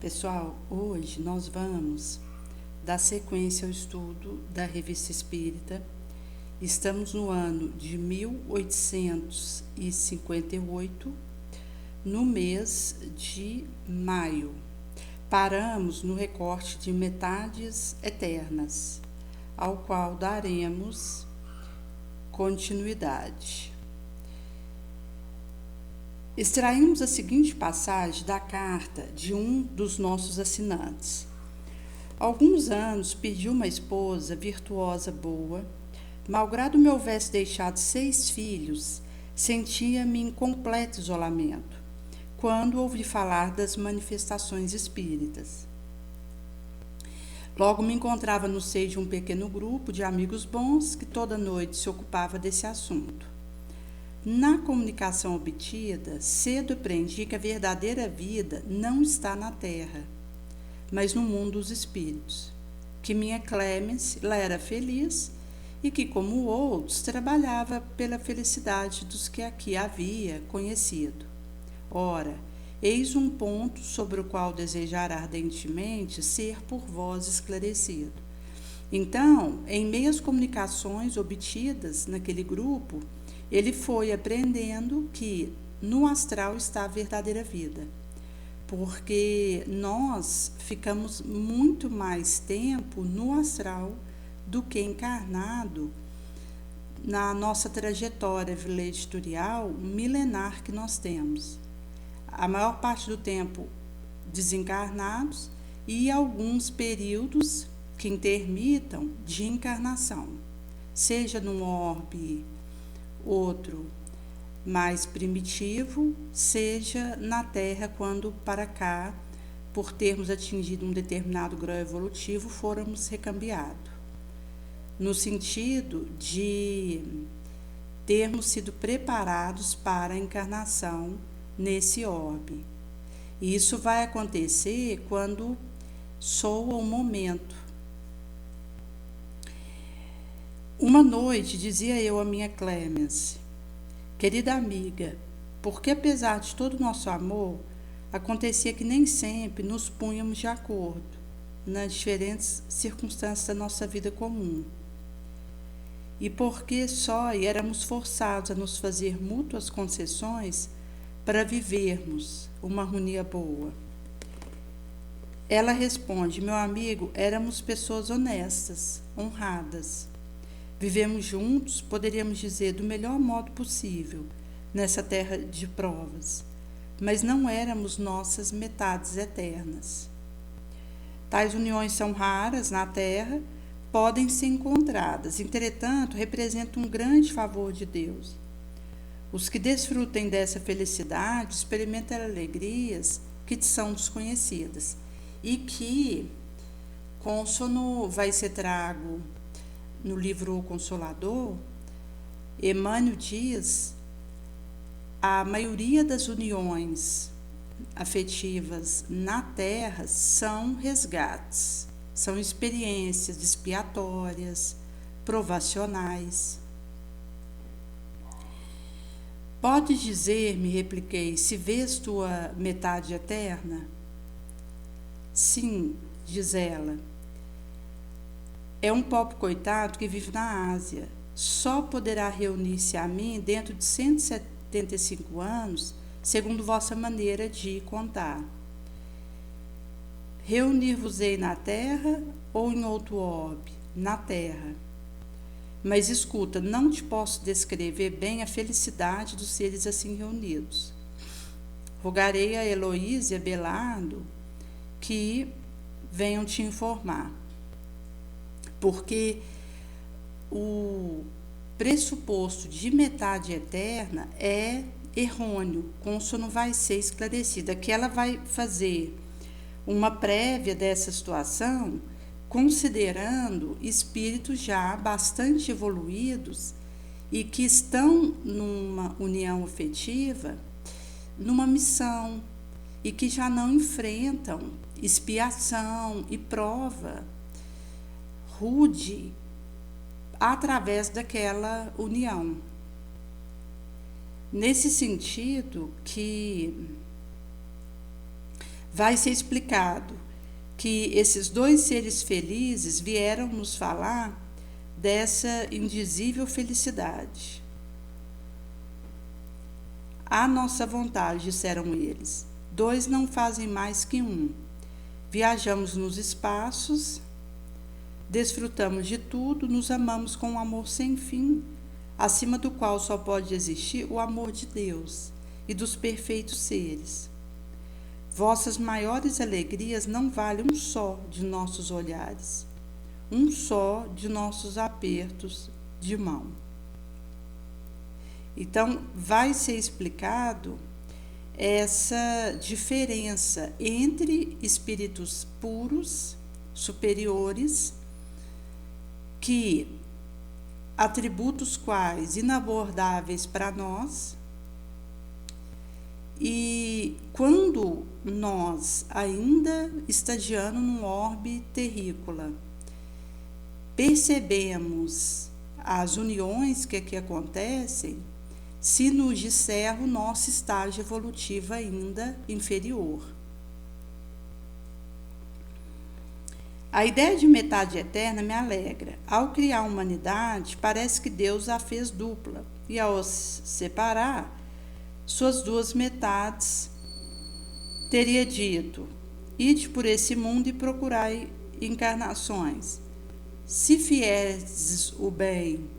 Pessoal, hoje nós vamos dar sequência ao estudo da Revista Espírita. Estamos no ano de 1858, no mês de maio. Paramos no recorte de Metades Eternas, ao qual daremos continuidade. Extraímos a seguinte passagem da carta de um dos nossos assinantes. Há alguns anos perdi uma esposa virtuosa boa. Malgrado me houvesse deixado 6 filhos, sentia-me em completo isolamento, quando ouvi falar das manifestações espíritas. Logo me encontrava no seio de um pequeno grupo de amigos bons que toda noite se ocupava desse assunto. Na comunicação obtida, cedo aprendi que a verdadeira vida não está na terra, mas no mundo dos espíritos, que minha Clemence lá era feliz e que, como outros, trabalhava pela felicidade dos que aqui havia conhecido. Ora, eis um ponto sobre o qual desejar ardentemente ser por vós esclarecido. Então, em meio às comunicações obtidas naquele grupo, ele foi aprendendo que no astral está a verdadeira vida, porque nós ficamos muito mais tempo no astral do que encarnado na nossa trajetória editorial milenar que nós temos. A maior parte do tempo desencarnados e alguns períodos que intermitam de encarnação, seja num orbe outro mais primitivo, seja na Terra quando para cá, por termos atingido um determinado grau evolutivo, fôramos recambiados, no sentido de termos sido preparados para a encarnação nesse orbe. E isso vai acontecer quando soa o momento. Uma noite dizia eu à minha Clemence: querida amiga, porque apesar de todo o nosso amor, acontecia que nem sempre nos punhamos de acordo nas diferentes circunstâncias da nossa vida comum. E porque só éramos forçados a nos fazer mútuas concessões para vivermos uma harmonia boa. Ela responde: meu amigo, éramos pessoas honestas, honradas. Vivemos juntos, poderíamos dizer, do melhor modo possível, nessa terra de provas, mas não éramos nossas metades eternas. Tais uniões são raras na terra, podem ser encontradas, entretanto, representam um grande favor de Deus. Os que desfrutem dessa felicidade experimentam alegrias que te são desconhecidas e que, consono vai ser trago no livro O Consolador, Emmanuel diz: a maioria das uniões afetivas na Terra são resgates, são experiências expiatórias, provacionais. Podes dizer-me, repliquei, se vês tua metade eterna? Sim, diz ela. É um pobre coitado que vive na Ásia. Só poderá reunir-se a mim dentro de 175 anos, segundo vossa maneira de contar. Reunir-vos-ei na terra ou em outro orbe? Na terra. Mas escuta, não te posso descrever bem a felicidade dos seres assim reunidos. Rogarei a Heloísa e a Belardo que venham te informar, porque o pressuposto de metade eterna é errôneo, consono vai ser esclarecida, que ela vai fazer uma prévia dessa situação, considerando espíritos já bastante evoluídos e que estão numa união afetiva, numa missão, e que já não enfrentam expiação e prova rude através daquela união. Nesse sentido que vai ser explicado que esses dois seres felizes vieram nos falar dessa indizível felicidade. À nossa vontade, disseram eles, dois não fazem mais que um. Viajamos nos espaços, desfrutamos de tudo, nos amamos com um amor sem fim, acima do qual só pode existir o amor de Deus e dos perfeitos seres. Vossas maiores alegrias não valem um só de nossos olhares, um só de nossos apertos de mão. Então, vai ser explicado essa diferença entre espíritos puros, superiores, que atributos quais inabordáveis para nós, e quando nós, ainda estagiando num orbe terrícola, percebemos as uniões que aqui acontecem, se nos disser o nosso estágio evolutivo ainda inferior. A ideia de metade eterna me alegra. Ao criar a humanidade, parece que Deus a fez dupla, e ao separar suas duas metades, teria dito: ide por esse mundo e procurai encarnações. Se fizerdes o bem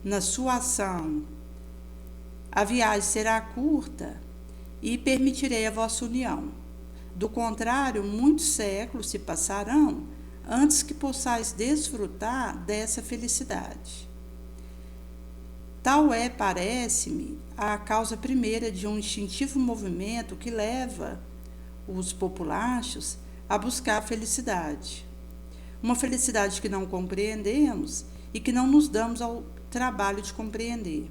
na sua ação, a viagem será curta e permitirei a vossa união. Do contrário, muitos séculos se passarão antes que possais desfrutar dessa felicidade. Tal é, parece-me, a causa primeira de um instintivo movimento que leva os populachos a buscar a felicidade. Uma felicidade que não compreendemos e que não nos damos ao trabalho de compreender.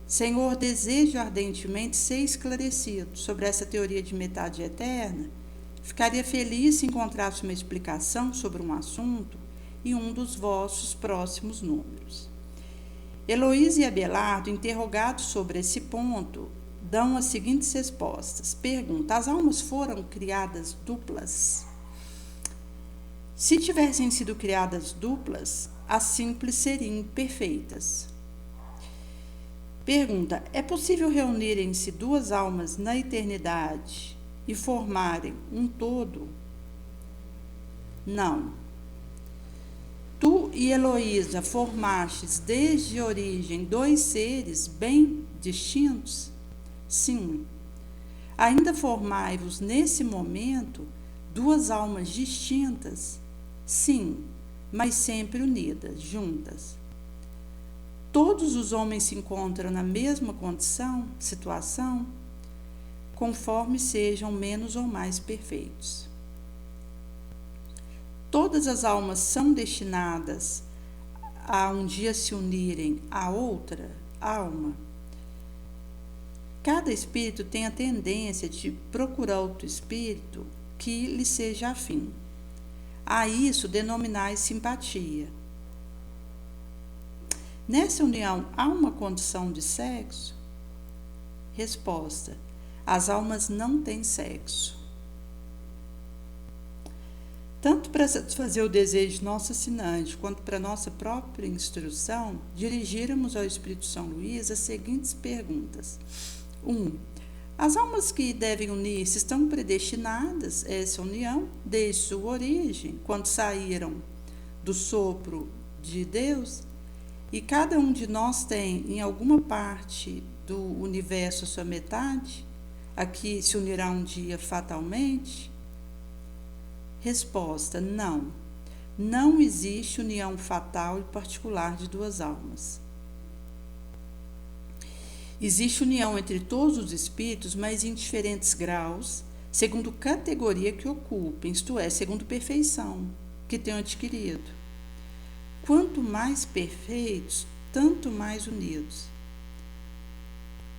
Senhor, desejo ardentemente ser esclarecido sobre essa teoria de metade eterna. Ficaria feliz se encontrasse uma explicação sobre um assunto em um dos vossos próximos números. Heloísa e Abelardo, interrogados sobre esse ponto, dão as seguintes respostas. Pergunta: as almas foram criadas duplas? Se tivessem sido criadas duplas, as simples seriam perfeitas. Pergunta: é possível reunirem-se duas almas na eternidade e formarem um todo? Não. Tu e Heloísa formastes desde a origem dois seres bem distintos? Sim. Ainda formai-vos nesse momento duas almas distintas? Sim, mas sempre unidas, juntas. Todos os homens se encontram na mesma condição, situação, conforme sejam menos ou mais perfeitos. Todas as almas são destinadas a um dia se unirem a outra alma. Cada espírito tem a tendência de procurar outro espírito que lhe seja afim. A isso denominais simpatia. Nessa união há uma condição de sexo? Resposta: as almas não têm sexo. Tanto para satisfazer o desejo de nosso assinante, quanto para nossa própria instrução, dirigiremos ao Espírito São Luís as seguintes perguntas. 1. As almas que devem unir-se estão predestinadas a essa união desde sua origem, quando saíram do sopro de Deus? E cada um de nós tem, em alguma parte do universo, a sua metade, a que se unirá um dia fatalmente? Resposta: não. Não existe união fatal e particular de duas almas. Existe união entre todos os espíritos, mas em diferentes graus, segundo categoria que ocupem, isto é, segundo perfeição que tenham adquirido. Quanto mais perfeitos, tanto mais unidos.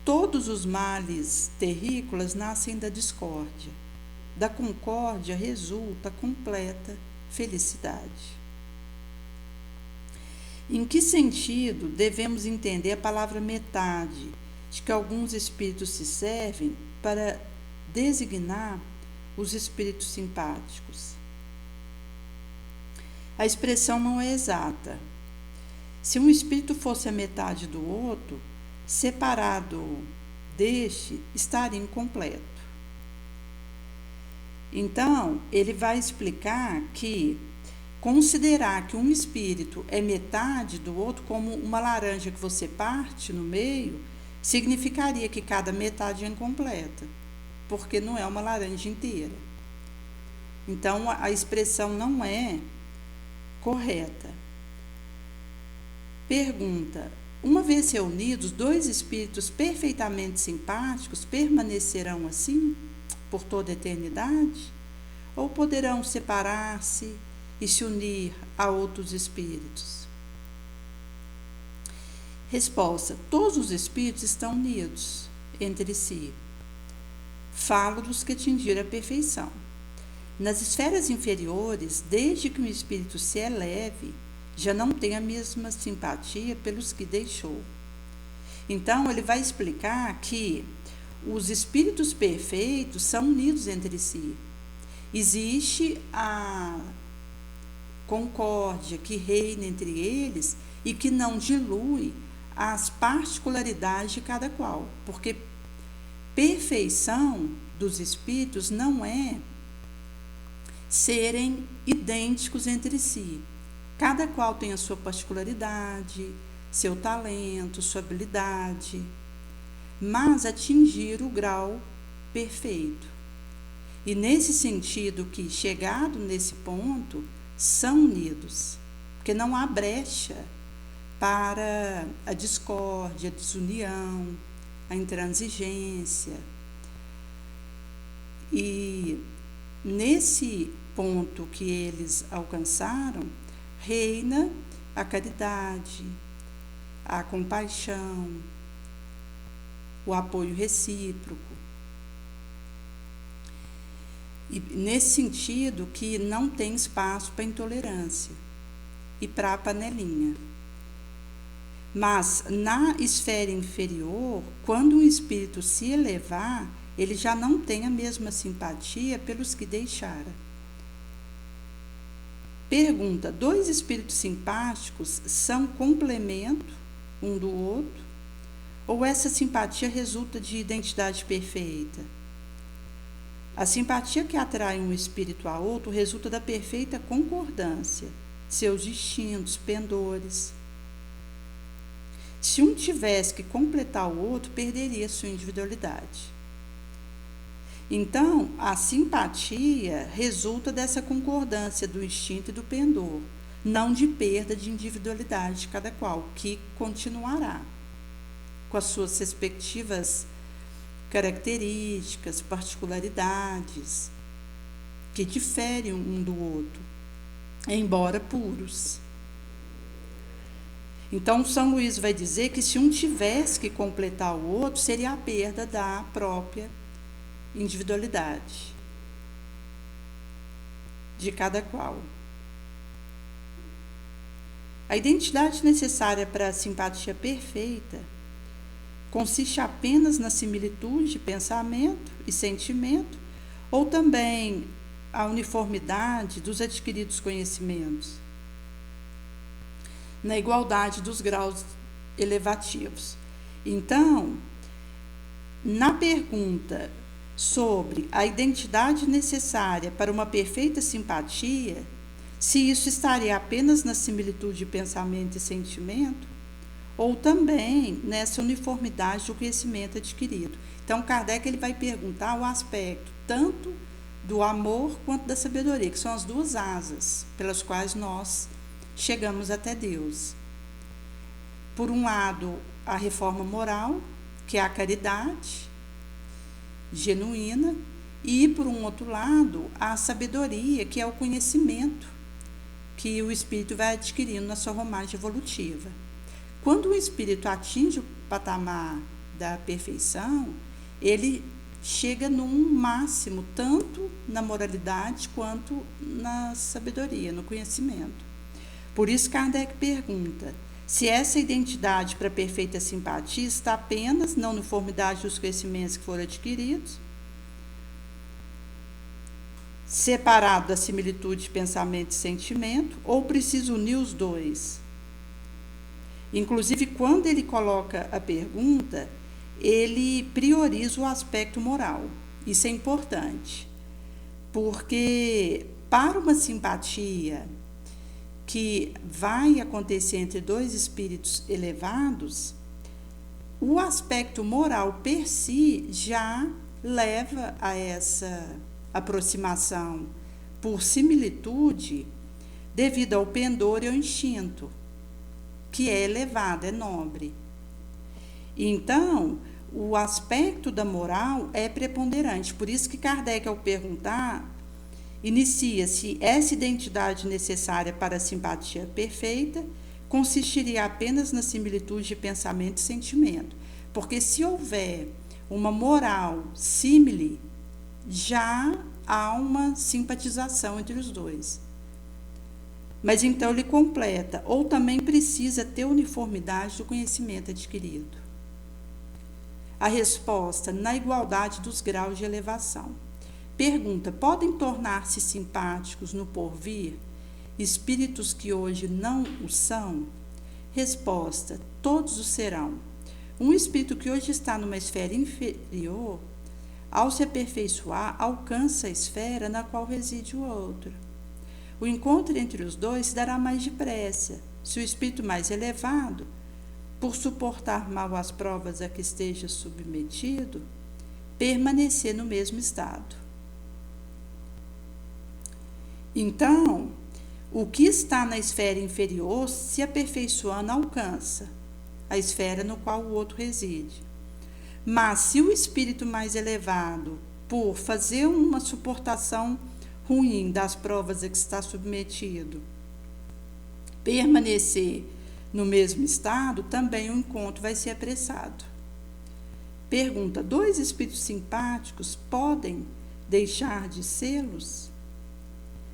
Todos os males terrícolas nascem da discórdia. Da concórdia resulta completa felicidade. Em que sentido devemos entender a palavra metade, de que alguns espíritos se servem para designar os espíritos simpáticos. A expressão não é exata. Se um espírito fosse a metade do outro, separado deste, estaria incompleto. Então, ele vai explicar que considerar que um espírito é metade do outro, como uma laranja que você parte no meio, significaria que cada metade é incompleta, porque não é uma laranja inteira. Então, a expressão não é correta. Pergunta: uma vez reunidos, dois espíritos perfeitamente simpáticos permanecerão assim por toda a eternidade? Ou poderão separar-se e se unir a outros espíritos? Resposta: todos os espíritos estão unidos entre si. Falo dos que atingiram a perfeição. Nas esferas inferiores, desde que um espírito se eleve, já não tem a mesma simpatia pelos que deixou. Então, ele vai explicar que os espíritos perfeitos são unidos entre si. Existe a concórdia que reina entre eles e que não dilui as particularidades de cada qual, porque perfeição dos espíritos não é serem idênticos entre si. Cada qual tem a sua particularidade, seu talento, sua habilidade, mas atingir o grau perfeito. E nesse sentido que, chegado nesse ponto, são unidos, porque não há brecha para a discórdia, a desunião, a intransigência. E nesse ponto que eles alcançaram, reina a caridade, a compaixão, o apoio recíproco. E nesse sentido que não tem espaço para intolerância e para a panelinha. Mas na esfera inferior, quando um espírito se elevar, ele já não tem a mesma simpatia pelos que deixaram. Pergunta: dois espíritos simpáticos são complemento um do outro? Ou essa simpatia resulta de identidade perfeita? A simpatia que atrai um espírito a outro resulta da perfeita concordância, seus instintos, pendores. Se um tivesse que completar o outro, perderia sua individualidade. Então, a simpatia resulta dessa concordância do instinto e do pendor, não de perda de individualidade de cada qual, que continuará com as suas respectivas características, particularidades, que diferem um do outro, embora puros. Então, São Luís vai dizer que se um tivesse que completar o outro, seria a perda da própria individualidade de cada qual. A identidade necessária para a simpatia perfeita consiste apenas na similitude de pensamento e sentimento, ou também a uniformidade dos adquiridos conhecimentos, na igualdade dos graus elevativos. Então, na pergunta sobre a identidade necessária para uma perfeita simpatia, se isso estaria apenas na similitude de pensamento e sentimento, ou também nessa uniformidade do conhecimento adquirido. Então, Kardec ele vai perguntar o aspecto tanto do amor quanto da sabedoria, que são as duas asas pelas quais nós chegamos até Deus. Por um lado, a reforma moral, que é a caridade genuína, e, por um outro lado, a sabedoria, que é o conhecimento que o espírito vai adquirindo na sua romagem evolutiva. Quando o espírito atinge o patamar da perfeição, ele chega num máximo, tanto na moralidade quanto na sabedoria, no conhecimento. Por isso, Kardec pergunta se essa identidade para a perfeita simpatia está apenas na uniformidade dos conhecimentos que foram adquiridos, separado da similitude de pensamento e sentimento, ou precisa unir os dois? Inclusive, quando ele coloca a pergunta, ele prioriza o aspecto moral. Isso é importante, porque para uma simpatia que vai acontecer entre dois espíritos elevados, o aspecto moral per si já leva a essa aproximação por similitude devido ao pendor e ao instinto, que é elevado, é nobre. Então, o aspecto da moral é preponderante. Por isso que Kardec, ao perguntar, inicia-se essa identidade necessária para a simpatia perfeita, consistiria apenas na similitude de pensamento e sentimento. Porque se houver uma moral símile, já há uma simpatização entre os dois. Mas então ele completa, ou também precisa ter uniformidade do conhecimento adquirido. A resposta, na igualdade dos graus de elevação. Pergunta, podem tornar-se simpáticos no porvir espíritos que hoje não o são? Resposta, todos o serão. Um espírito que hoje está numa esfera inferior, ao se aperfeiçoar, alcança a esfera na qual reside o outro. O encontro entre os dois se dará mais depressa, se o espírito mais elevado, por suportar mal as provas a que esteja submetido, permanecer no mesmo estado. Então, o que está na esfera inferior, se aperfeiçoando, alcança a esfera no qual o outro reside. Mas se o espírito mais elevado, por fazer uma suportação ruim das provas a que está submetido, permanecer no mesmo estado, também o encontro vai ser apressado. Pergunta, dois espíritos simpáticos podem deixar de sê-los?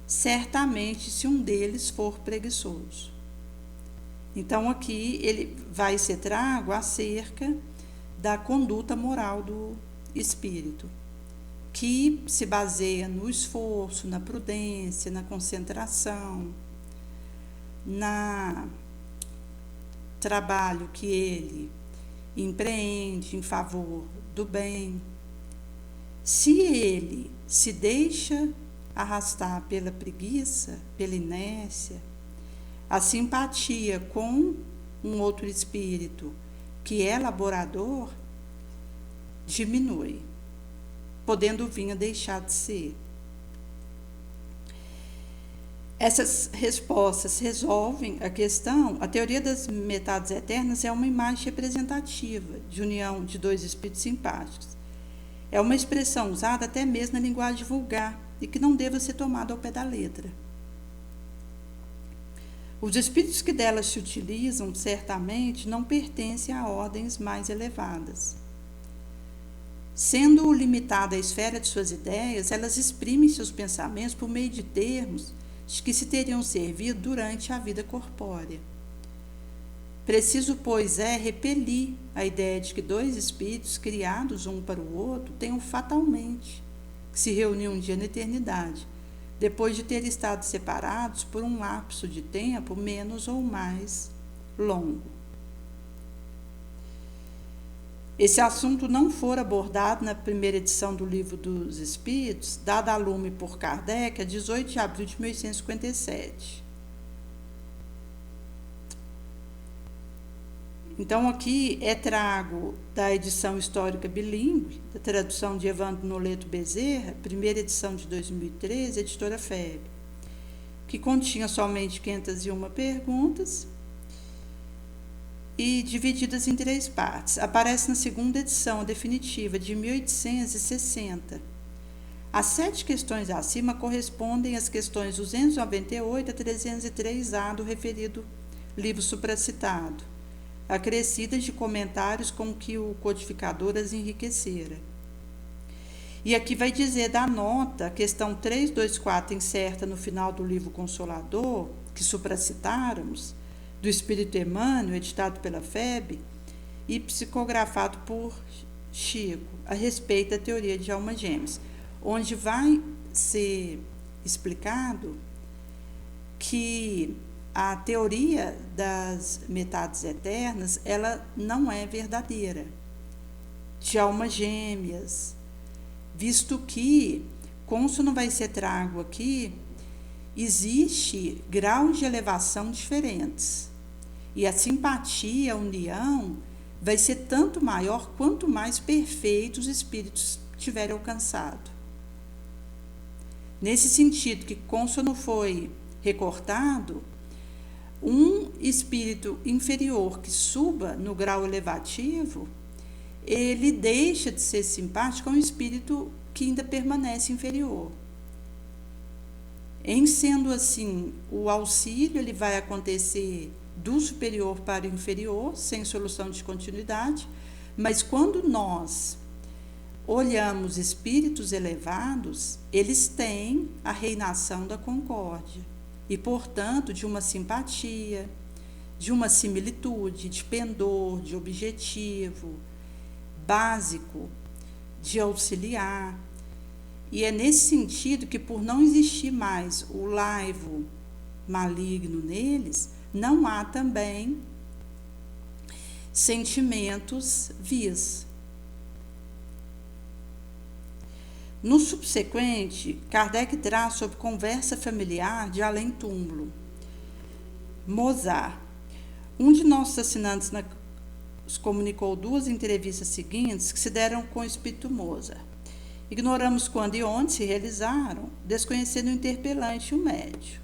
Certamente, se um deles for preguiçoso. Então, aqui ele vai ser trago acerca da conduta moral do espírito, que se baseia no esforço, na prudência, na concentração, na trabalho que ele empreende em favor do bem. Se ele se deixa arrastar pela preguiça, pela inércia, a simpatia com um outro espírito que é laborador diminui, podendo vir a deixar de ser. Essas respostas resolvem a questão. A teoria das metades eternas é uma imagem representativa de união de dois espíritos simpáticos. É uma expressão usada até mesmo na linguagem vulgar e que não deva ser tomada ao pé da letra. Os espíritos que delas se utilizam, certamente, não pertencem a ordens mais elevadas. Sendo limitada a esfera de suas ideias, elas exprimem seus pensamentos por meio de termos de que se teriam servido durante a vida corpórea. Preciso, pois, repelir a ideia de que dois espíritos criados um para o outro tenham fatalmente que se reunir um dia na eternidade, depois de terem estado separados por um lapso de tempo menos ou mais longo. Esse assunto não for abordado na primeira edição do Livro dos Espíritos, dada a lume por Kardec, a 18 de abril de 1857. Então, aqui é trago da edição histórica bilíngue, da tradução de Evandro Noleto Bezerra, primeira edição de 2013, editora FEB, que continha somente 501 perguntas e divididas em 3 partes. Aparece na segunda edição, definitiva, de 1860. As 7 questões acima correspondem às questões 298 a 303A do referido livro supracitado, acrescidas de comentários com que o codificador as enriquecera. E aqui vai dizer da nota, a questão 324, incerta no final do livro Consolador, que supracitáramos, do Espírito Emmanuel, editado pela FEB e psicografado por Chico, a respeito da teoria de almas gêmeas. onde vai ser explicado que a teoria das metades eternas, ela não é verdadeira, de almas gêmeas, visto que, como isso não vai ser trago aqui, existe graus de elevação diferentes. E a simpatia, a união, vai ser tanto maior quanto mais perfeitos os espíritos tiverem alcançado. Nesse sentido, que como isso não foi recortado, um espírito inferior que suba no grau elevativo, ele deixa de ser simpático a um espírito que ainda permanece inferior. Em sendo assim, o auxílio ele vai acontecer do superior para o inferior, sem solução de continuidade, mas quando nós olhamos espíritos elevados, eles têm a reinação da concórdia e, portanto, de uma simpatia, de uma similitude, de pendor, de objetivo básico, de auxiliar. E é nesse sentido que, por não existir mais o laivo maligno neles, não há também sentimentos vis. No subsequente, Kardec traz sobre conversa familiar de além-túmulo. Mozart. Um de nossos assinantes nos comunicou 2 entrevistas seguintes que se deram com o espírito Mozart. Ignoramos quando e onde se realizaram, desconhecendo o interpelante e o médium.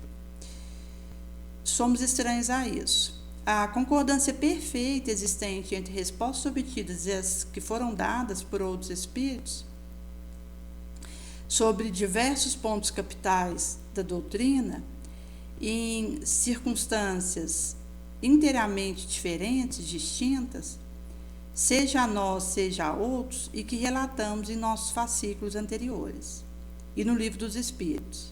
Somos estranhos a isso. A concordância perfeita existente entre respostas obtidas e as que foram dadas por outros espíritos sobre diversos pontos capitais da doutrina, em circunstâncias inteiramente diferentes, distintas, seja a nós, seja a outros, e que relatamos em nossos fascículos anteriores e no Livro dos Espíritos.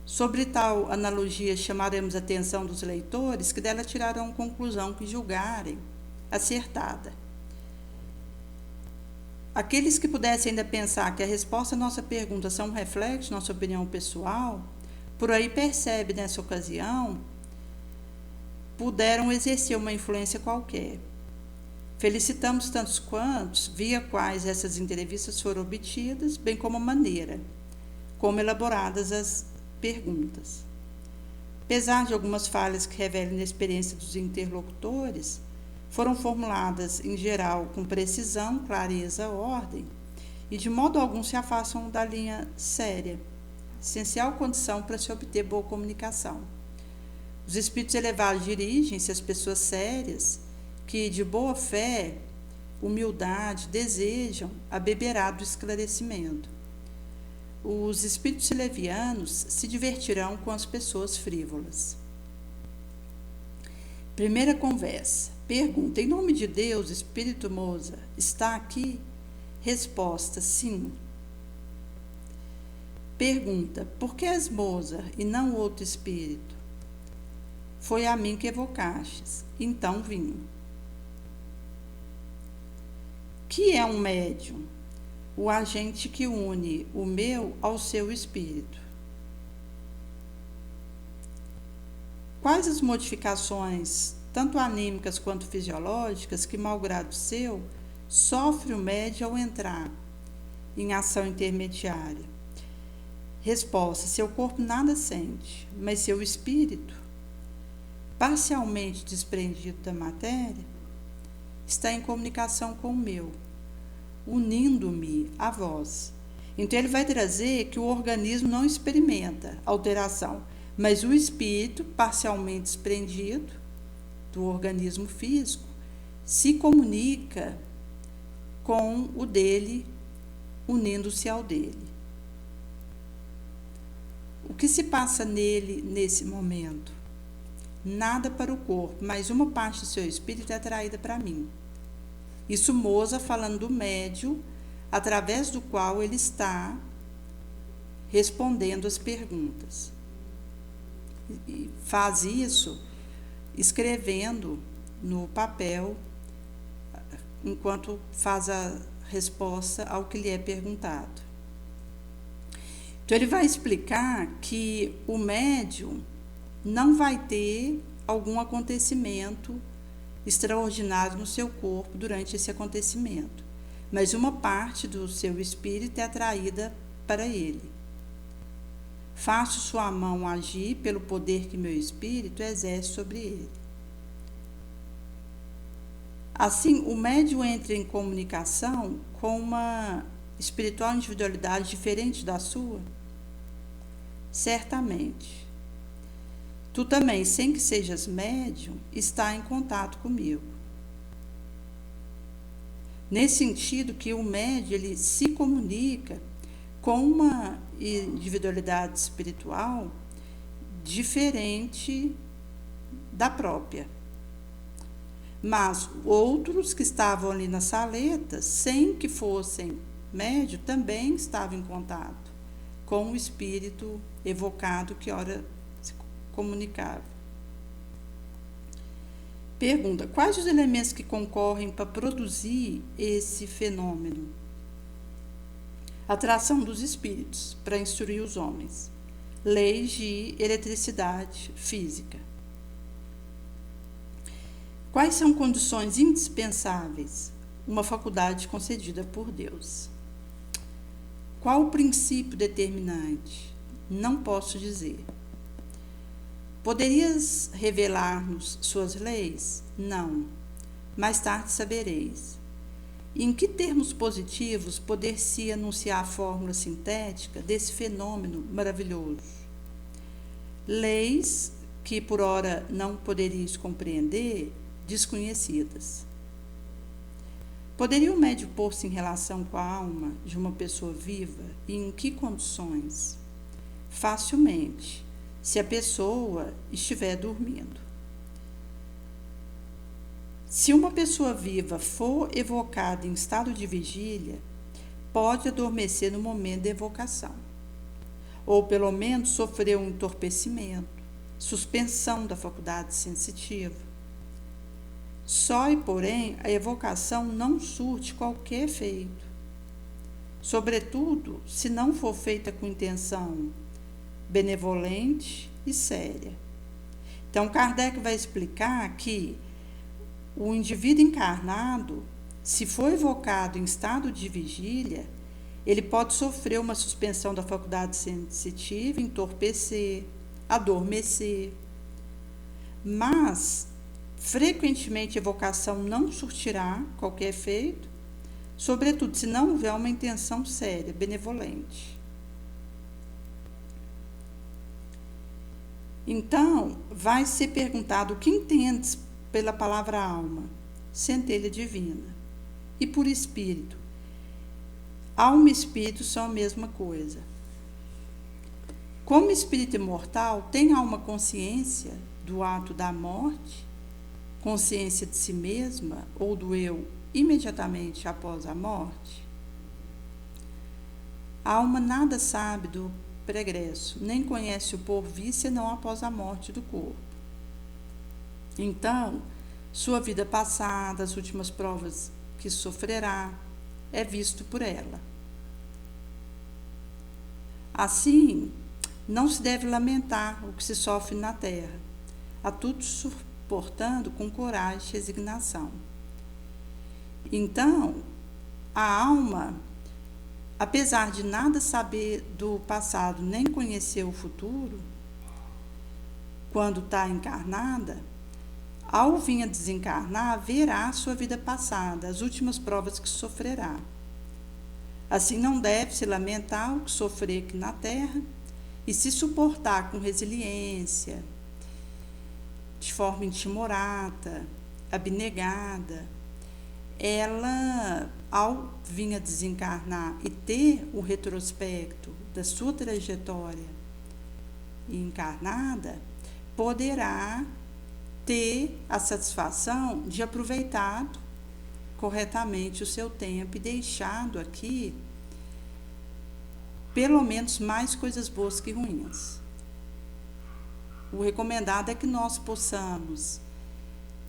Sobre tal analogia chamaremos a atenção dos leitores, que dela tirarão conclusão que julgarem acertada. Aqueles que pudessem ainda pensar que a resposta à nossa pergunta são um reflexo de nossa opinião pessoal, por aí percebe nessa ocasião, puderam exercer uma influência qualquer. Felicitamos tantos quantos, via quais essas entrevistas foram obtidas, bem como a maneira como elaboradas as perguntas. Apesar de algumas falhas que revelem a experiência dos interlocutores, foram formuladas, em geral, com precisão, clareza, ordem, e de modo algum se afastam da linha séria, essencial condição para se obter boa comunicação. Os espíritos elevados dirigem-se às pessoas sérias, que, de boa fé, humildade, desejam a beberá do esclarecimento. Os espíritos levianos se divertirão com as pessoas frívolas. Primeira conversa. Pergunta: em nome de Deus, Espírito Mozart, está aqui? Resposta: sim. Pergunta: por que és Mozart e não outro espírito? Foi a mim que evocastes, então vim. Que é um médium? O agente que une o meu ao seu espírito. Quais as modificações, tanto anímicas quanto fisiológicas, que, malgrado seu, sofre o médium ao entrar em ação intermediária? Resposta: seu corpo nada sente, mas seu espírito, parcialmente desprendido da matéria, está em comunicação com o meu, unindo-me a vós. Então ele vai trazer que o organismo não experimenta alteração, mas o espírito, parcialmente desprendido do organismo físico, se comunica com o dele, unindo-se ao dele. O que se passa nele nesse momento? Nada para o corpo, mas uma parte do seu espírito é atraída para mim. Isso Mozart falando do médium, através do qual ele está respondendo as perguntas. E faz isso escrevendo no papel, enquanto faz a resposta ao que lhe é perguntado. Então, ele vai explicar que o médium não vai ter algum acontecimento extraordinário no seu corpo durante esse acontecimento, mas uma parte do seu espírito é atraída para ele. Faço sua mão agir pelo poder que meu espírito exerce sobre ele. Assim, o médium entra em comunicação com uma espiritual individualidade diferente da sua? Certamente. Tu também, sem que sejas médium, está em contato comigo. Nesse sentido que o médium ele se comunica com uma individualidade espiritual diferente da própria. Mas outros que estavam ali na saleta, sem que fossem médium, também estavam em contato com o espírito evocado que ora se comunicava. Pergunta: quais os elementos que concorrem para produzir esse fenômeno? Atração dos espíritos para instruir os homens. Leis de eletricidade física. Quais são condições indispensáveis? Uma faculdade concedida por Deus. Qual o princípio determinante? Não posso dizer. Poderias revelar-nos suas leis? Não. Mais tarde sabereis. Em que termos positivos poder-se anunciar a fórmula sintética desse fenômeno maravilhoso? Leis que por ora não poderíeis compreender, desconhecidas. Poderia o médium pôr-se em relação com a alma de uma pessoa viva e em que condições? Facilmente, se a pessoa estiver dormindo. Se uma pessoa viva for evocada em estado de vigília, pode adormecer no momento da evocação, ou pelo menos sofrer um entorpecimento, suspensão da faculdade sensitiva. Só e porém a evocação não surte qualquer efeito, sobretudo se não for feita com intenção benevolente e séria. Então Kardec vai explicar que o indivíduo encarnado, se for evocado em estado de vigília, ele pode sofrer uma suspensão da faculdade sensitiva, entorpecer, adormecer. Mas, frequentemente, a evocação não surtirá qualquer efeito, sobretudo se não houver uma intenção séria, benevolente. Então, vai ser perguntado o que entendes pela palavra alma, centelha divina, e por espírito. Alma e espírito são a mesma coisa. Como espírito imortal, tem alma consciência do ato da morte, consciência de si mesma ou do eu imediatamente após a morte? A alma nada sabe do pregresso, nem conhece o porvir senão após a morte do corpo. Então, sua vida passada, as últimas provas que sofrerá, é visto por ela. Assim, não se deve lamentar o que se sofre na terra, a tudo suportando com coragem e resignação. Então, a alma, apesar de nada saber do passado nem conhecer o futuro, quando está encarnada, ao vir a desencarnar, verá a sua vida passada, as últimas provas que sofrerá. Assim, não deve se lamentar o que sofrer aqui na terra e se suportar com resiliência, de forma intimorata, abnegada. Ela, ao vir a desencarnar e ter o retrospecto da sua trajetória encarnada, poderá ter a satisfação de aproveitar corretamente o seu tempo e deixado aqui pelo menos mais coisas boas que ruins. O recomendado é que nós possamos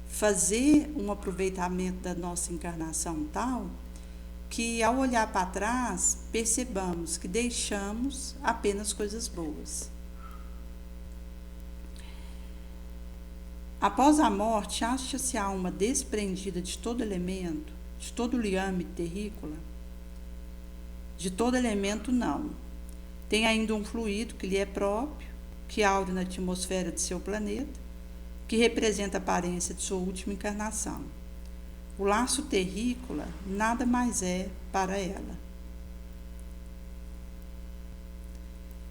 fazer um aproveitamento da nossa encarnação tal que ao olhar para trás, percebamos que deixamos apenas coisas boas. Após a morte, acha-se a alma desprendida de todo elemento, de todo liame terrícola? De todo elemento, não. Tem ainda um fluido que lhe é próprio, que aure na atmosfera de seu planeta, que representa a aparência de sua última encarnação. O laço terrícola nada mais é para ela.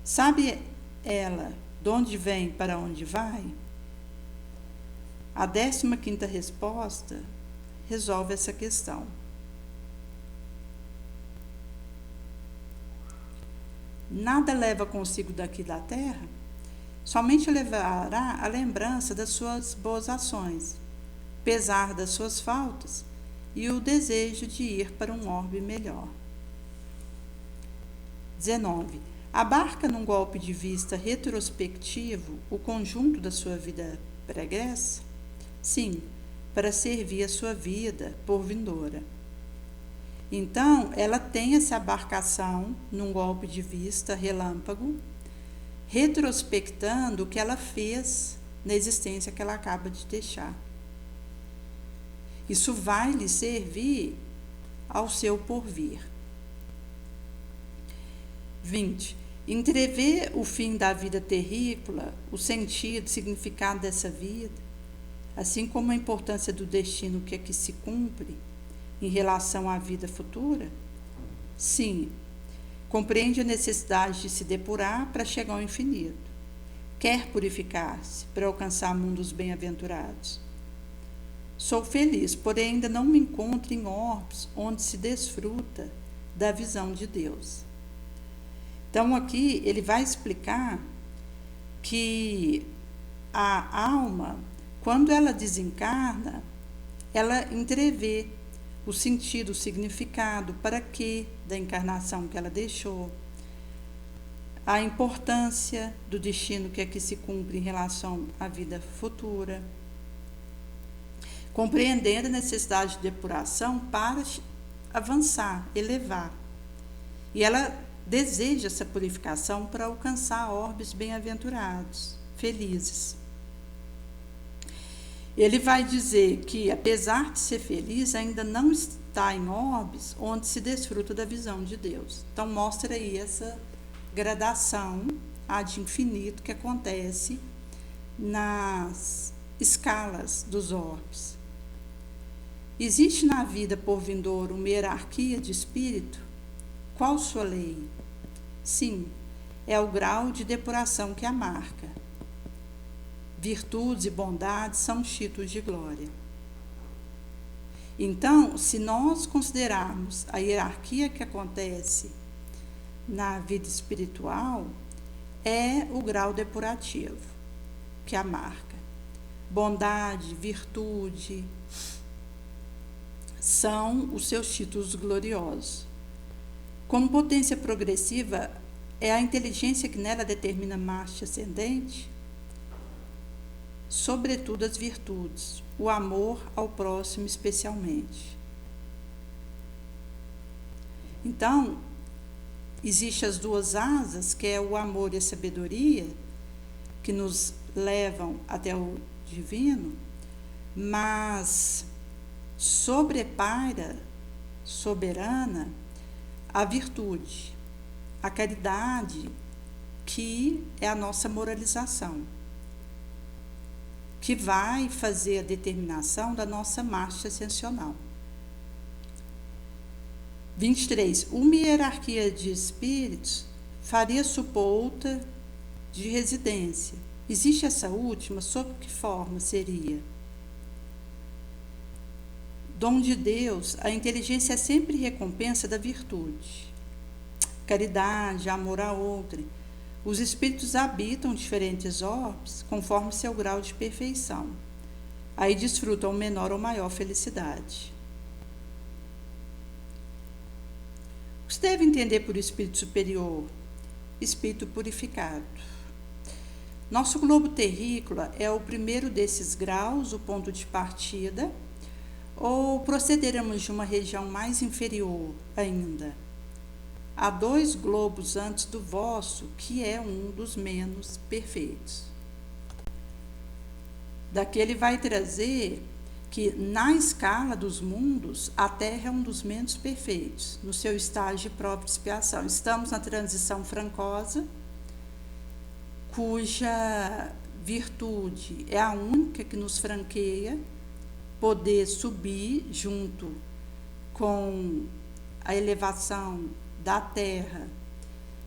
Sabe ela de onde vem para onde vai? A 15ª resposta resolve essa questão. Nada leva consigo daqui da terra, somente levará a lembrança das suas boas ações, pesar das suas faltas e o desejo de ir para um orbe melhor. 19. Abarca num golpe de vista retrospectivo o conjunto da sua vida pregressa? Sim, para servir a sua vida por vindoura. Então, ela tem essa abarcação num golpe de vista relâmpago, retrospectando o que ela fez na existência que ela acaba de deixar. Isso vai lhe servir ao seu porvir. 20. Entrever o fim da vida terrícola, o sentido, significado dessa vida, assim como a importância do destino que aqui se cumpre em relação à vida futura? Sim, compreende a necessidade de se depurar para chegar ao infinito. Quer purificar-se para alcançar mundos bem-aventurados. Sou feliz, porém ainda não me encontro em orbes onde se desfruta da visão de Deus. Então aqui ele vai explicar que a alma, quando ela desencarna, ela entrevê o sentido, o significado, para quê da encarnação que ela deixou, a importância do destino que aqui se cumpre em relação à vida futura, compreendendo a necessidade de depuração para avançar, elevar. E ela deseja essa purificação para alcançar orbes bem-aventurados, felizes. Ele vai dizer que, apesar de ser feliz, ainda não está em orbes onde se desfruta da visão de Deus. Então, mostra aí essa gradação ad infinito que acontece nas escalas dos orbes. Existe na vida por vindouro uma hierarquia de espírito? Qual sua lei? Sim, é o grau de depuração que a marca. Virtudes e bondades são títulos de glória. Então, se nós considerarmos a hierarquia que acontece na vida espiritual, é o grau depurativo que a marca. Bondade, virtude, são os seus títulos gloriosos. Como potência progressiva, é a inteligência que nela determina marcha ascendente, sobretudo as virtudes, o amor ao próximo especialmente. Então, existem as duas asas, que é o amor e a sabedoria, que nos levam até o divino, mas sobrepaira, soberana, a virtude, a caridade, que é a nossa moralização, que vai fazer a determinação da nossa marcha ascensional. 23. Uma hierarquia de espíritos faria supor outra de residência. Existe essa última? Sob que forma seria? Dom de Deus, a inteligência é sempre recompensa da virtude. Caridade, amor a outrem. Os espíritos habitam diferentes orbes conforme seu grau de perfeição. Aí desfrutam menor ou maior felicidade. O que se deve entender por espírito superior? Espírito purificado. Nosso globo terrícola é o primeiro desses graus, o ponto de partida, Ou procederemos de uma região mais inferior ainda? Há 2 globos antes do vosso, que é um dos menos perfeitos. Daqui ele vai trazer que na escala dos mundos, a Terra é um dos menos perfeitos, no seu estágio de prova de expiação. Estamos na transição francosa, cuja virtude é a única que nos franqueia poder subir junto com a elevação da Terra,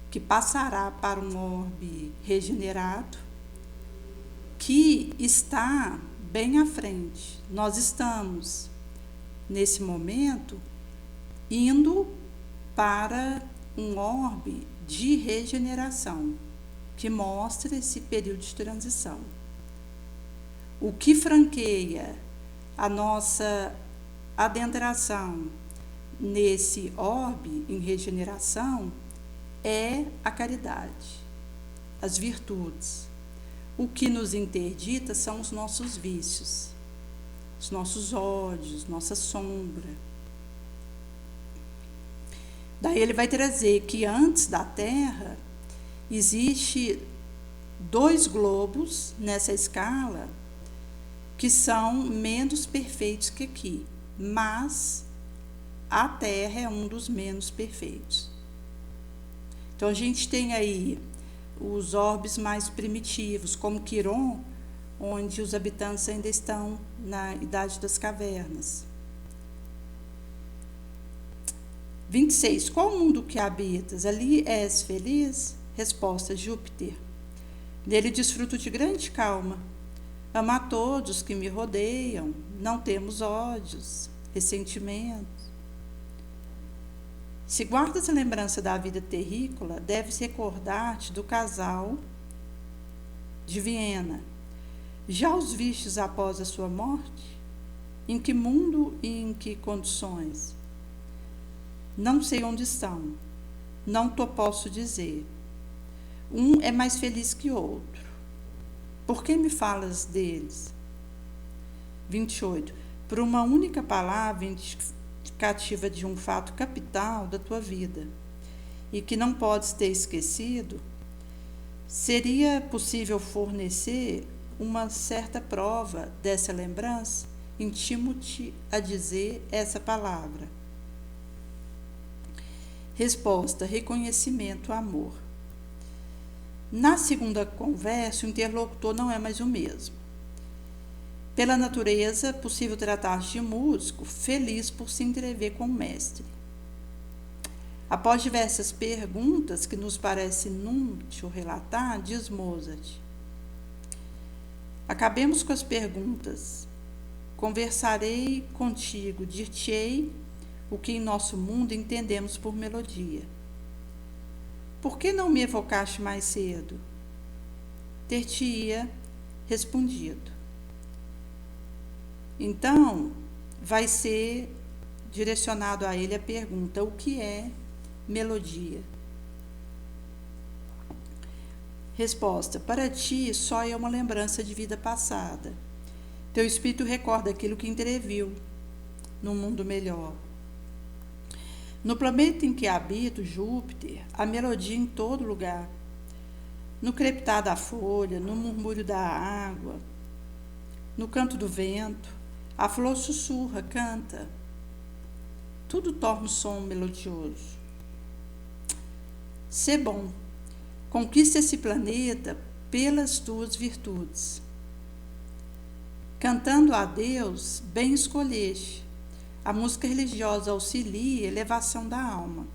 que passará para um orbe regenerado, que está bem à frente. Nós estamos, nesse momento, indo para um orbe de regeneração, que mostra esse período de transição. O que franqueia a nossa adentração nesse orbe em regeneração é a caridade, as virtudes. O que nos interdita são os nossos vícios, os nossos ódios, nossa sombra. Daí ele vai trazer que antes da Terra existe 2 globos nessa escala que são menos perfeitos que aqui, mas a Terra é um dos menos perfeitos. Então a gente tem aí os orbes mais primitivos, como Quiron, onde os habitantes ainda estão na idade das cavernas. 26. Qual mundo que habitas? Ali és feliz? Resposta: Júpiter. Nele desfruto de grande calma. Amo a todos que me rodeiam. Não temos ódios, ressentimentos. Se guardas a lembrança da vida terrícola, deves recordar-te do casal de Viena. Já os vistes após a sua morte? Em que mundo e em que condições? Não sei onde estão. Não te posso dizer. Um é mais feliz que outro. Por que me falas deles? 28. Por uma única palavra indicativa de um fato capital da tua vida e que não podes ter esquecido, seria possível fornecer uma certa prova dessa lembrança? Intimo-te a dizer essa palavra. Resposta: reconhecimento, amor. Na segunda conversa, o interlocutor não é mais o mesmo. Pela natureza, possível tratar-se de músico, feliz por se entrever com o mestre. Após diversas perguntas que nos parece inútil relatar, diz Mozart: acabemos com as perguntas. Conversarei contigo, dir-te-ei o que em nosso mundo entendemos por melodia. Por que não me evocaste mais cedo? Ter-te-ia respondido. Então, vai ser direcionado a ele a pergunta: o que é melodia? Resposta: para ti só é uma lembrança de vida passada. Teu espírito recorda aquilo que entreviu num mundo melhor. No planeta em que habito, Júpiter, há melodia em todo lugar. No crepitar da folha, no murmúrio da água, no canto do vento, a flor sussurra, canta. Tudo torna o som melodioso. Sê bom, conquista esse planeta pelas tuas virtudes. Cantando a Deus, bem escolheste. A música religiosa auxilia a elevação da alma.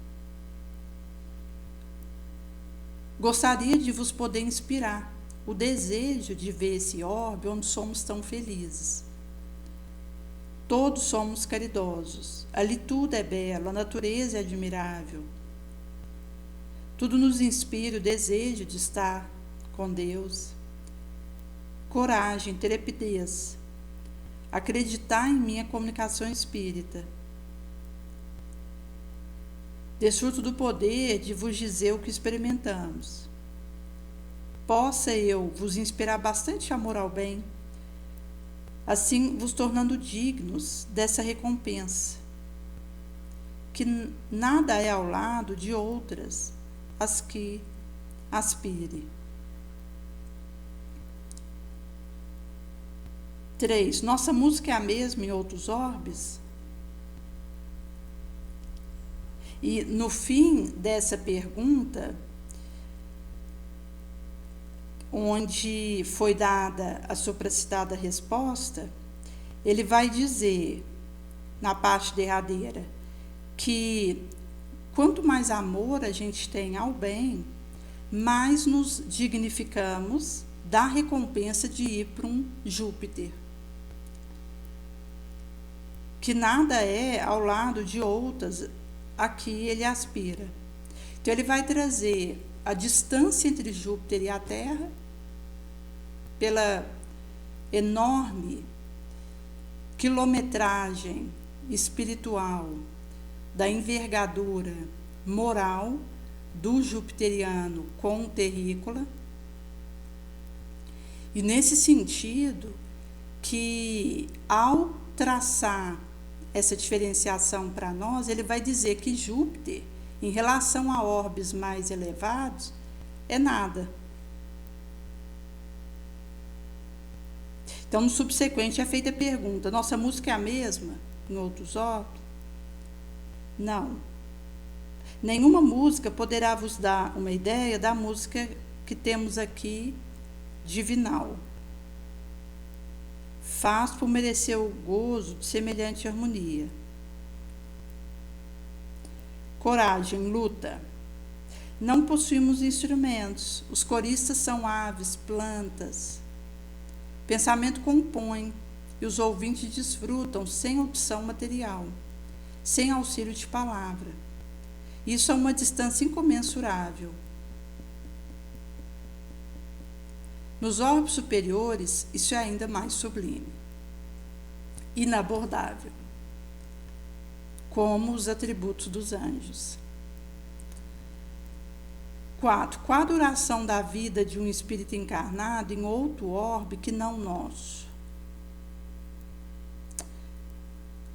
Gostaria de vos poder inspirar o desejo de ver esse orbe onde somos tão felizes. Todos somos caridosos. Ali tudo é belo, a natureza é admirável. Tudo nos inspira o desejo de estar com Deus. Coragem, intrepidez. Acreditar em minha comunicação espírita. Desfruto do poder de vos dizer o que experimentamos. Possa eu vos inspirar bastante amor ao bem, assim vos tornando dignos dessa recompensa, que nada é ao lado de outras as que aspire. 3. Nossa música é a mesma em outros orbes? E no fim dessa pergunta, onde foi dada a supracitada resposta, ele vai dizer, na parte derradeira, que quanto mais amor a gente tem ao bem, mais nos dignificamos da recompensa de ir para um Júpiter, que nada é ao lado de outras a que ele aspira. Então ele vai trazer a distância entre Júpiter e a Terra, pela enorme quilometragem espiritual, da envergadura moral do jupiteriano com o terrícola, e nesse sentido que, ao traçar essa diferenciação para nós, ele vai dizer que Júpiter, em relação a orbes mais elevados, é nada. Então, no subsequente é feita a pergunta: nossa música é a mesma em outros orbes? Não. Nenhuma música poderá vos dar uma ideia da música que temos aqui divinal. Faz por merecer o gozo de semelhante harmonia. Coragem, luta. Não possuímos instrumentos. Os coristas são aves, plantas. Pensamento compõe e os ouvintes desfrutam sem opção material, sem auxílio de palavra. Isso a uma distância incomensurável. Nos orbes superiores, isso é ainda mais sublime, inabordável, como os atributos dos anjos. 4. Qual a duração da vida de um espírito encarnado em outro orbe que não nosso?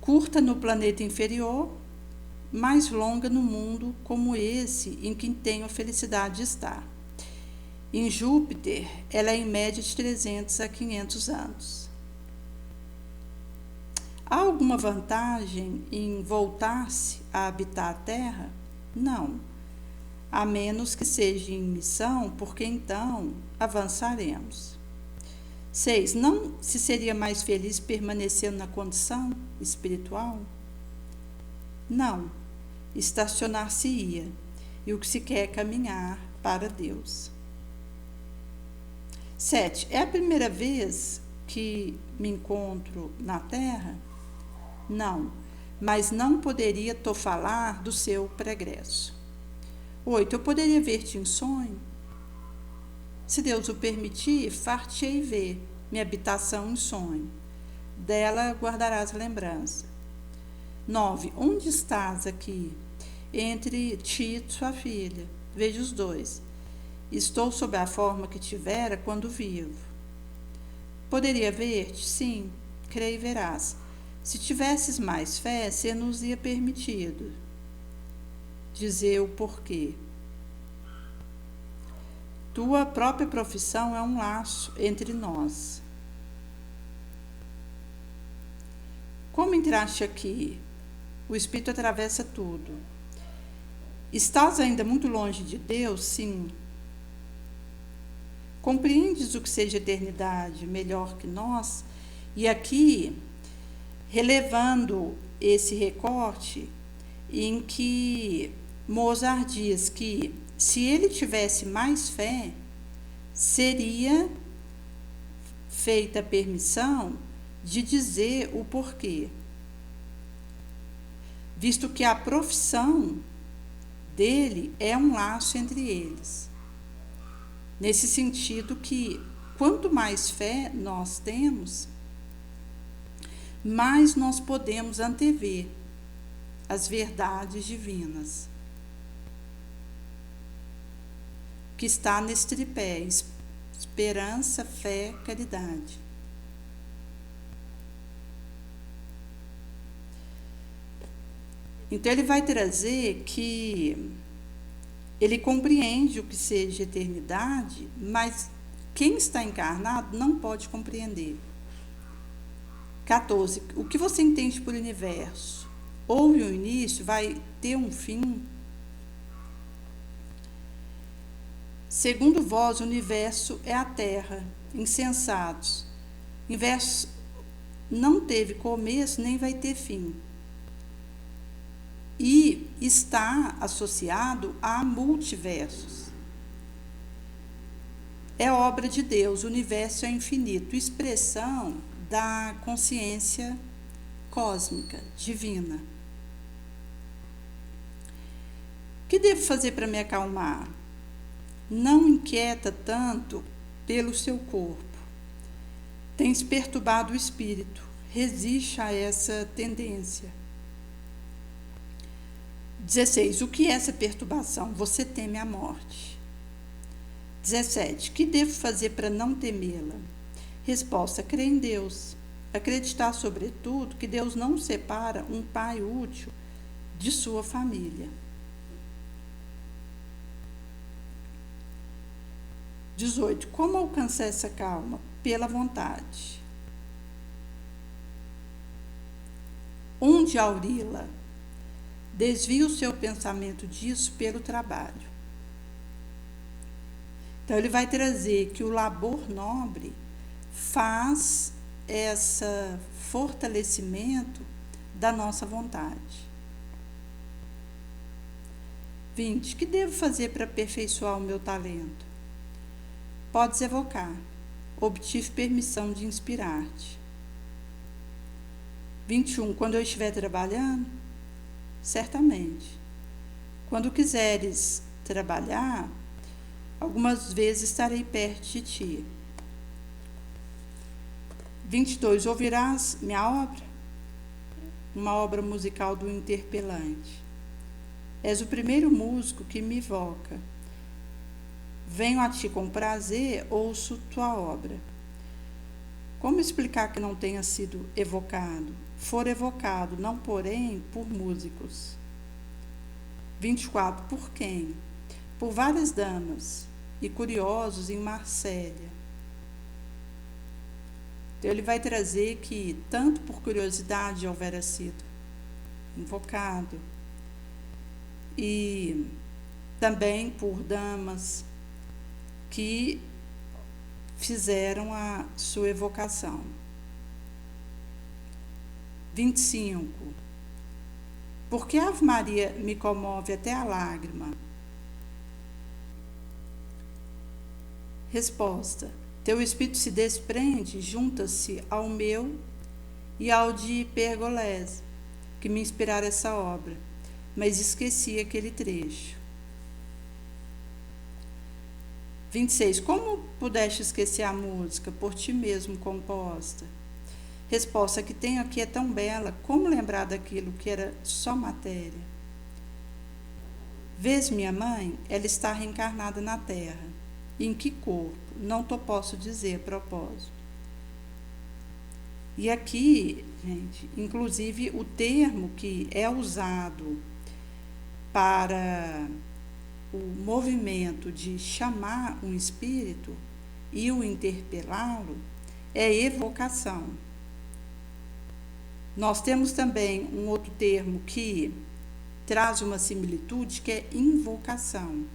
Curta no planeta inferior, mais longa no mundo como esse em que tenho a felicidade de estar. Em Júpiter, ela é em média de 300 a 500 anos. Há alguma vantagem em voltar-se a habitar a Terra? Não, a menos que seja em missão, porque então avançaremos. 6. Não se seria mais feliz permanecendo na condição espiritual? Não, estacionar-se-ia, e o que se quer é caminhar para Deus. 7. É a primeira vez que me encontro na Terra? Não, mas não poderia falar do seu pregresso. 8. Eu poderia ver-te em sonho? Se Deus o permitir, far-te-ei ver minha habitação em sonho. Dela guardarás lembrança. 9. Onde estás aqui? Entre ti e sua filha. Veja os dois. Estou sob a forma que tivera quando vivo. Poderia ver-te? Sim, creio e verás. Se tivesses mais fé, ser-nos-ia permitido dizer o porquê. Tua própria profissão é um laço entre nós. Como entraste aqui? O Espírito atravessa tudo. Estás ainda muito longe de Deus? Sim. Compreendes o que seja eternidade melhor que nós? E aqui, relevando esse recorte, em que Mozart diz que, se ele tivesse mais fé, seria feita a permissão de dizer o porquê, visto que a profissão dele é um laço entre eles. Nesse sentido que, quanto mais fé nós temos, mais nós podemos antever as verdades divinas, que está nesse tripé: esperança, fé, caridade. Então, ele vai trazer que ele compreende o que seja eternidade, mas quem está encarnado não pode compreender. 14. O que você entende por universo? Houve um início, vai ter um fim? Segundo vós, o universo é a Terra. Insensatos. O universo não teve começo, nem vai ter fim. E está associado a multiversos. É obra de Deus, o universo é infinito, expressão da consciência cósmica, divina. O que devo fazer para me acalmar? Não inquieta tanto pelo seu corpo. Tens perturbado o espírito, resiste a essa tendência. 16. O que é essa perturbação? Você teme a morte. 17. O que devo fazer para não temê-la? Resposta: crer em Deus. Acreditar, sobretudo, que Deus não separa um pai útil de sua família. 18. Como alcançar essa calma? Pela vontade. Onde aurila? Desvie o seu pensamento disso pelo trabalho. Então, ele vai trazer que o labor nobre faz esse fortalecimento da nossa vontade. 20. O que devo fazer para aperfeiçoar o meu talento? Podes evocar. Obtive permissão de inspirar-te. 21. Quando eu estiver trabalhando? Certamente. Quando quiseres trabalhar, algumas vezes estarei perto de ti. 22. Ouvirás minha obra? Uma obra musical do interpelante. És o primeiro músico que me evoca. Venho a ti com prazer, ouço tua obra. Como explicar que não tenha sido evocado? For evocado, não porém por músicos. 24. Por quem? Por várias damas e curiosos em Marsella. Então, ele vai trazer que, tanto por curiosidade houvera sido invocado, e também por damas que fizeram a sua evocação. 25. Porque a Ave Maria me comove até a lágrima? Resposta: teu espírito se desprende, junta-se ao meu e ao de Pergolese, que me inspiraram essa obra, mas esqueci aquele trecho. 26. Como pudeste esquecer a música, por ti mesmo composta? Resposta: que tenho aqui é tão bela, como lembrar daquilo que era só matéria? Vês minha mãe? Ela está reencarnada na terra. Em que corpo? Não te posso dizer a propósito. E aqui, gente, inclusive o termo que é usado para o movimento de chamar um espírito e o interpelá-lo é evocação. Nós temos também um outro termo que traz uma similitude, que é invocação.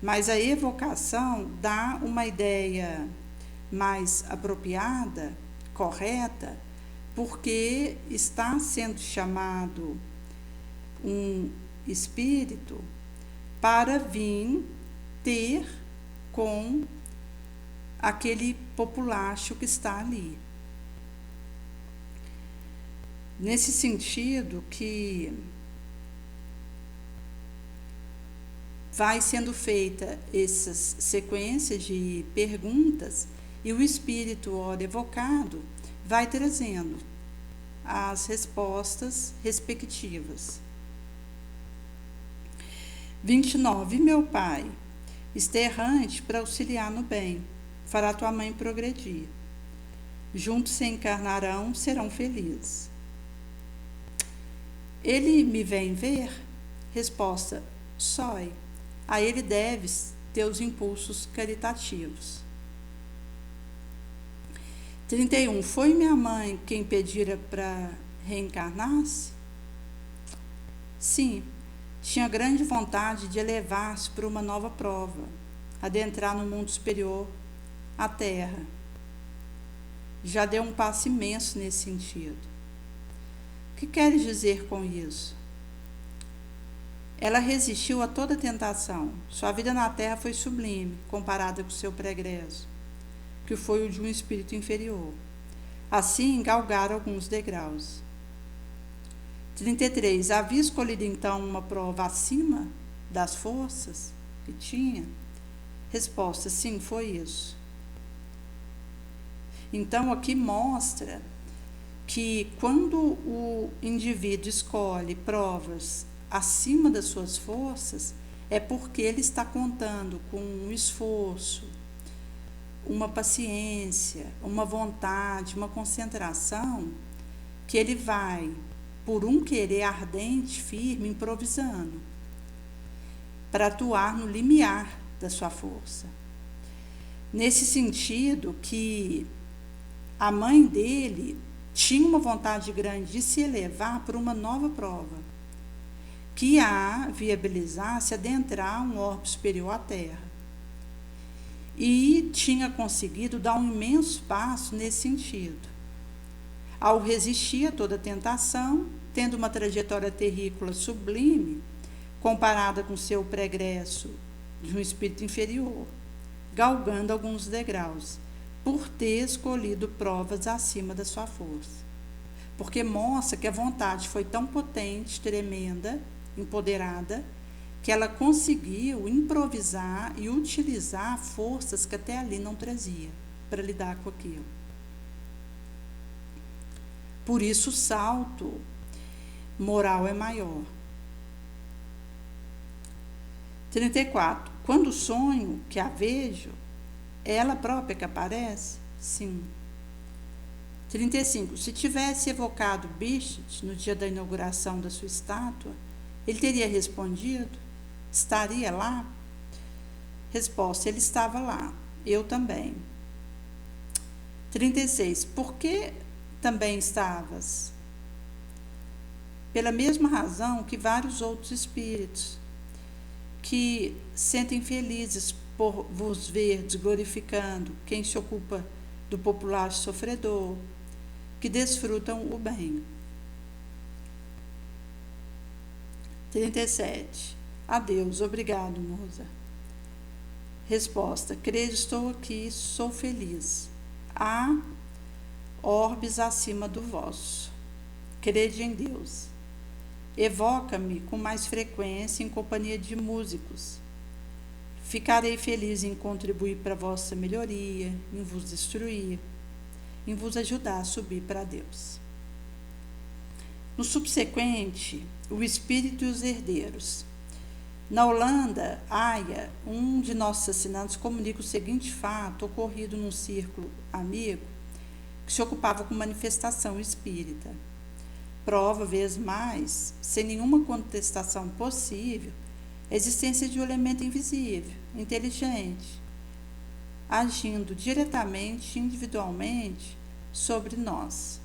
Mas a evocação dá uma ideia mais apropriada, correta, porque está sendo chamado um espírito para vir ter com aquele populacho que está ali. Nesse sentido que vai sendo feita essas sequências de perguntas e o espírito, ora evocado, vai trazendo as respostas respectivas. 29. Meu pai, está errante para auxiliar no bem, fará tua mãe progredir. Juntos se encarnarão, serão felizes. Ele me vem ver? Resposta: sói. A ele deves teus impulsos caritativos. 31. Foi minha mãe quem pedira para reencarnar-se? Sim, tinha grande vontade de elevar-se para uma nova prova, adentrar no mundo superior, a Terra. Já deu um passo imenso nesse sentido. O que queres dizer com isso? Ela resistiu a toda tentação. Sua vida na Terra foi sublime, comparada com seu pregresso, que foi o de um espírito inferior. Assim, galgaram alguns degraus. 33. Havia escolhido então uma prova acima das forças que tinha? Resposta: sim, foi isso. Então, aqui mostra que quando o indivíduo escolhe provas acima das suas forças, é porque ele está contando com um esforço, uma paciência, uma vontade, uma concentração, que ele vai, por um querer ardente, firme, improvisando, para atuar no limiar da sua força. Nesse sentido que a mãe dele tinha uma vontade grande de se elevar para uma nova prova, que a viabilizasse adentrar um orbe superior à Terra. E tinha conseguido dar um imenso passo nesse sentido. Ao resistir a toda tentação, tendo uma trajetória terrícola sublime, comparada com seu pregresso de um espírito inferior, galgando alguns degraus, por ter escolhido provas acima da sua força. Porque mostra que a vontade foi tão potente, tremenda, empoderada, que ela conseguiu improvisar e utilizar forças que até ali não trazia para lidar com aquilo. Por isso o salto moral é maior. 34. Quando sonho que a vejo, é ela própria que aparece? Sim. 35. Se tivesse evocado Bichet no dia da inauguração da sua estátua, ele teria respondido? Estaria lá? Resposta: ele estava lá. Eu também. 36. Por que também estavas? Pela mesma razão que vários outros espíritos, que sentem felizes por vos ver desglorificando quem se ocupa do popular sofredor, que desfrutam o bem. 37. Adeus, obrigado, moça. Resposta: credo, estou aqui, sou feliz. Há orbes acima do vosso. Crede em Deus. Evoca-me com mais frequência em companhia de músicos. Ficarei feliz em contribuir para a vossa melhoria, em vos instruir, em vos ajudar a subir para Deus. No subsequente, o espírito e os herdeiros. Na Holanda, Haia, um de nossos assinantes comunica o seguinte fato ocorrido num círculo amigo que se ocupava com manifestação espírita. Prova, vez mais, sem nenhuma contestação possível, a existência de um elemento invisível, inteligente, agindo diretamente, individualmente, sobre nós.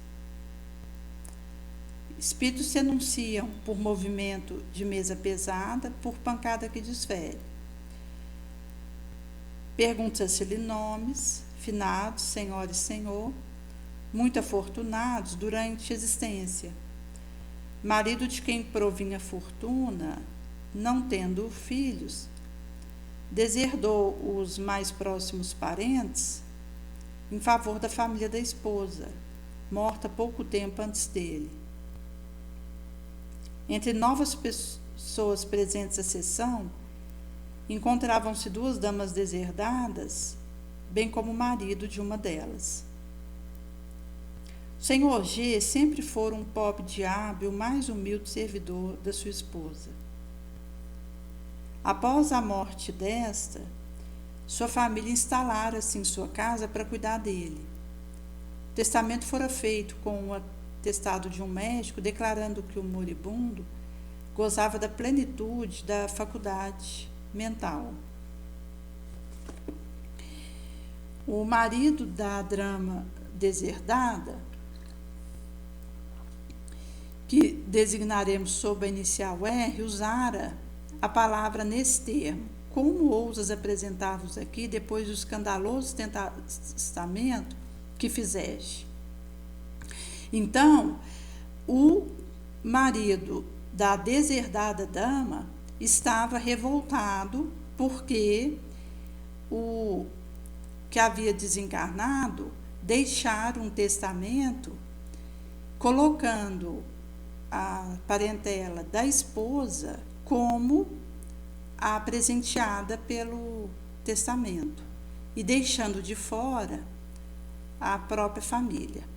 Espíritos se anunciam por movimento de mesa pesada, por pancada que desfere. Pergunta-se-lhe nomes, finados, senhora e senhor, muito afortunados durante a existência. Marido de quem provinha fortuna, não tendo filhos, deserdou os mais próximos parentes em favor da família da esposa, morta pouco tempo antes dele. Entre novas pessoas presentes à sessão, encontravam-se 2 damas deserdadas, bem como o marido de uma delas. O senhor G sempre fora um pobre diabo e o mais humilde servidor da sua esposa. Após a morte desta, sua família instalara-se em sua casa para cuidar dele. O testamento fora feito com atestado de um médico declarando que o moribundo gozava da plenitude da faculdade mental. O marido da dama deserdada, que designaremos sob a inicial R, usara a palavra nesse termo. Como ousas apresentar-vos aqui depois do escandaloso testamento que fizeste? Então, o marido da deserdada dama estava revoltado porque o que havia desencarnado deixara um testamento colocando a parentela da esposa como a presenteada pelo testamento e deixando de fora a própria família.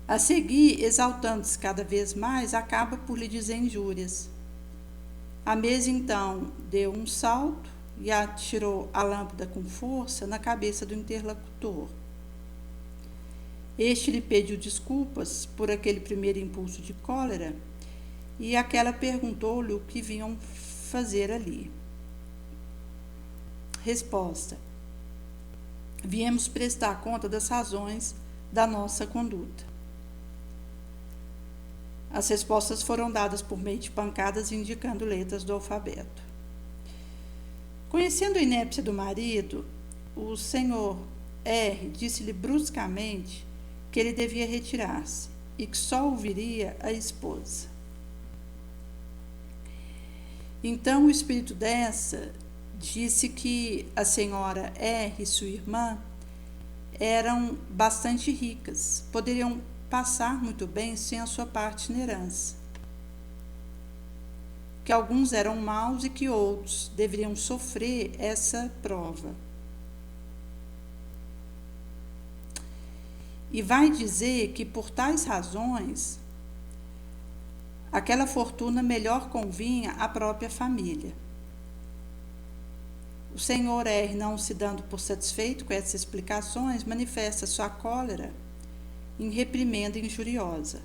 A seguir, exaltando-se cada vez mais, acaba por lhe dizer injúrias. A mesa então deu um salto e atirou a lâmpada com força na cabeça do interlocutor. Este lhe pediu desculpas por aquele primeiro impulso de cólera e aquela perguntou-lhe o que vinham fazer ali. Resposta: viemos prestar conta das razões da nossa conduta. As respostas foram dadas por meio de pancadas indicando letras do alfabeto. Conhecendo a inépcia do marido, o senhor R disse-lhe bruscamente que ele devia retirar-se e que só ouviria a esposa. Então o espírito dessa disse que a senhora R e sua irmã eram bastante ricas, poderiam passar muito bem sem a sua parte na herança, que alguns eram maus e que outros deveriam sofrer essa prova. E vai dizer que por tais razões aquela fortuna melhor convinha à própria família. O senhor R, não se dando por satisfeito com essas explicações, manifesta sua cólera em reprimenda injuriosa.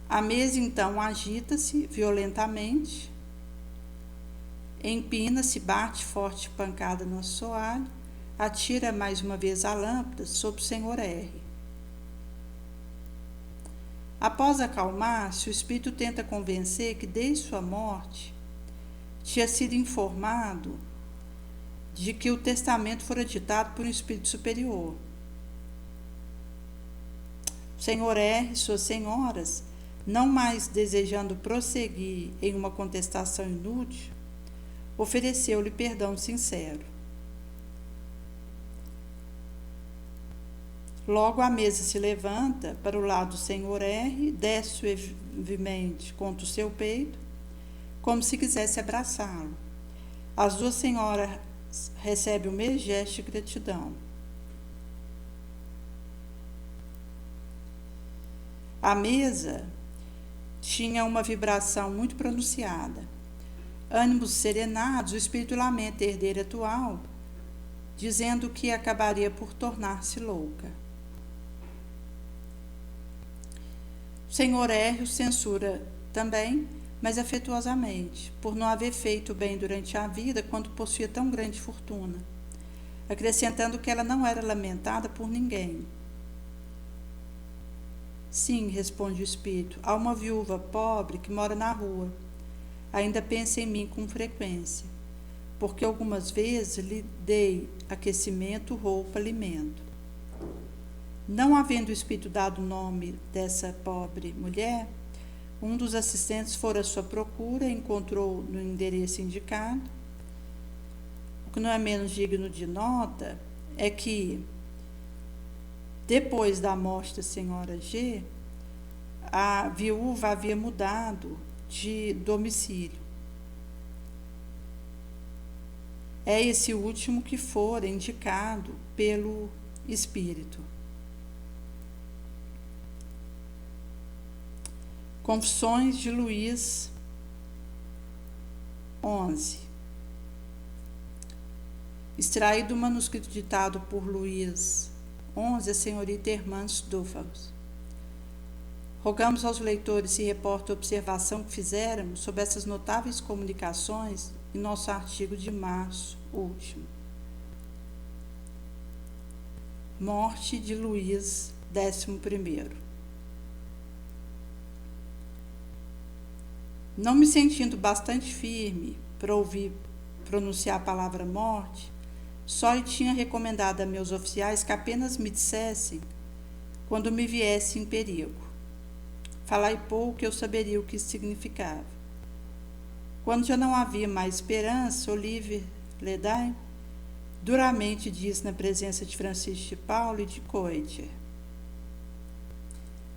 A mesa então agita-se violentamente, empina-se, bate forte pancada no assoalho, atira mais uma vez a lâmpada sobre o senhor R. Após acalmar-se, o espírito tenta convencer que desde sua morte tinha sido informado de que o testamento fora ditado por um espírito superior. O senhor R e suas senhoras, não mais desejando prosseguir em uma contestação inútil, ofereceu-lhe perdão sincero. Logo a mesa se levanta para o lado do senhor R, desce suavemente contra o seu peito, como se quisesse abraçá-lo. As duas senhoras recebem o mesmo gesto de gratidão. A mesa tinha uma vibração muito pronunciada. Ânimos serenados, o espírito lamenta a herdeira atual, dizendo que acabaria por tornar-se louca. O senhor R o censura também, mas afetuosamente, por não haver feito bem durante a vida quando possuía tão grande fortuna, acrescentando que ela não era lamentada por ninguém. Sim, responde o espírito, há uma viúva pobre que mora na rua. Ainda pensa em mim com frequência, porque algumas vezes lhe dei aquecimento, roupa, alimento. Não havendo o espírito dado o nome dessa pobre mulher, um dos assistentes fora à sua procura, encontrou no endereço indicado. O que não é menos digno de nota é que, depois da morte da senhora G, a viúva havia mudado de domicílio. É esse último que fora indicado pelo espírito. Confissões de Luís 11. extraído do manuscrito ditado por Luís XI, a senhorita Hermance Duffels. Rogamos aos leitores se reportem a observação que fizéramos sobre essas notáveis comunicações em nosso artigo de março último. Morte de Luís XI. Não me sentindo bastante firme para ouvir pronunciar a palavra morte, só lhe tinha recomendado a meus oficiais que apenas me dissessem quando me viesse em perigo. Falai pouco que eu saberia o que isso significava. Quando já não havia mais esperança, Olivier le Daim duramente disse na presença de Francisco de Paula e de Coitier.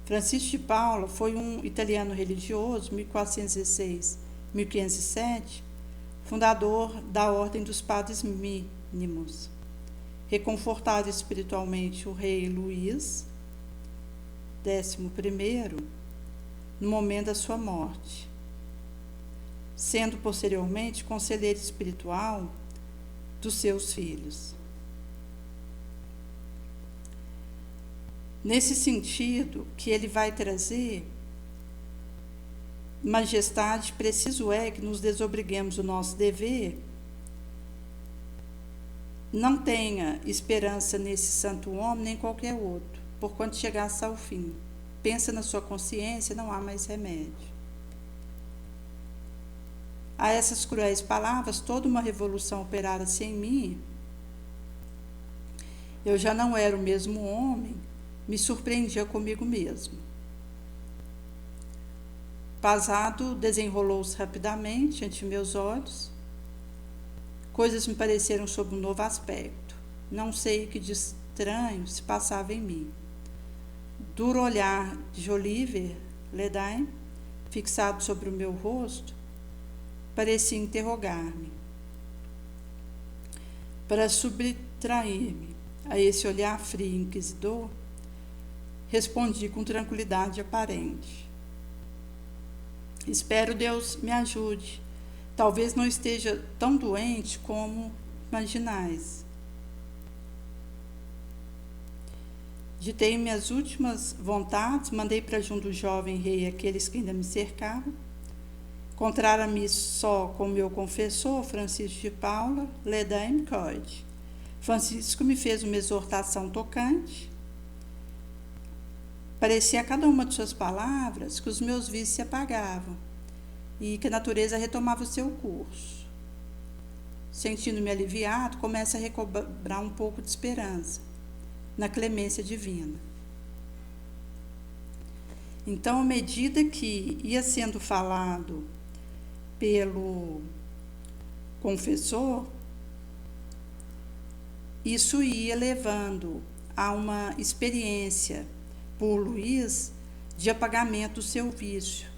Francisco de Paula foi um italiano religioso, 1416-1507, fundador da Ordem dos Padres Mínimos. Reconfortado espiritualmente o rei Luís XI no momento da sua morte, sendo posteriormente conselheiro espiritual dos seus filhos. Nesse sentido que ele vai trazer, majestade, preciso é que nos desobriguemos do nosso dever. Não tenha esperança nesse santo homem nem qualquer outro, porquanto chegasse ao fim. Pensa na sua consciência, não há mais remédio. A essas cruéis palavras, toda uma revolução operara-se em mim. Eu já não era o mesmo homem, me surpreendia comigo mesmo. Pasado, desenrolou-se rapidamente ante meus olhos. Coisas me pareceram sob um novo aspecto. Não sei o que de estranho se passava em mim. Duro olhar de Olivier le Daim, fixado sobre o meu rosto, parecia interrogar-me. Para subtrair-me a esse olhar frio e inquisidor, respondi com tranquilidade aparente. Espero Deus me ajude. Talvez não esteja tão doente como imaginais. Ditei minhas últimas vontades, mandei para junto do jovem rei aqueles que ainda me cercavam. Encontrara-me só com meu confessor, Francisco de Paula, le Daim Coitier. Francisco me fez uma exortação tocante. Parecia a cada uma de suas palavras que os meus vícios se apagavam e que a natureza retomava o seu curso. Sentindo-me aliviado, começo a recobrar um pouco de esperança na clemência divina. Então, à medida que ia sendo falado pelo confessor, isso ia levando a uma experiência por Luís de apagamento do seu vício,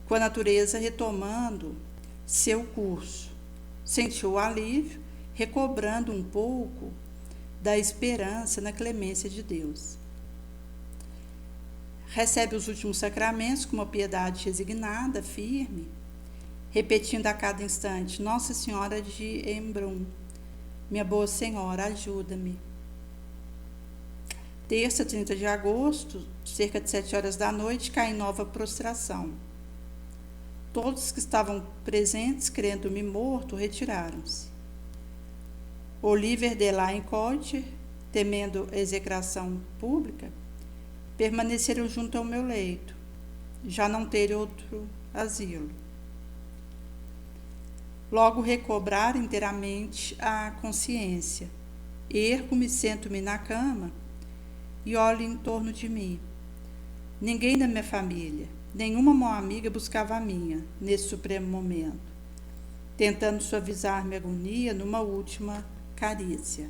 com a natureza retomando seu curso. Sentiu o alívio, recobrando um pouco da esperança na clemência de Deus. Recebe os últimos sacramentos com uma piedade resignada, firme, repetindo a cada instante: Nossa Senhora de Embrun, minha boa Senhora, ajuda-me. Terça, 30 de agosto, cerca de 7 horas da noite, cai em nova prostração. Todos que estavam presentes, crendo-me morto, retiraram-se. Olivier le Daim Coitier, temendo a execração pública, permaneceram junto ao meu leito, já não ter outro asilo. Logo recobrar inteiramente a consciência. Ergo-me, sento-me na cama e olho em torno de mim. Ninguém da minha família, nenhuma mão amiga buscava a minha, nesse supremo momento, tentando suavizar minha agonia numa última carícia.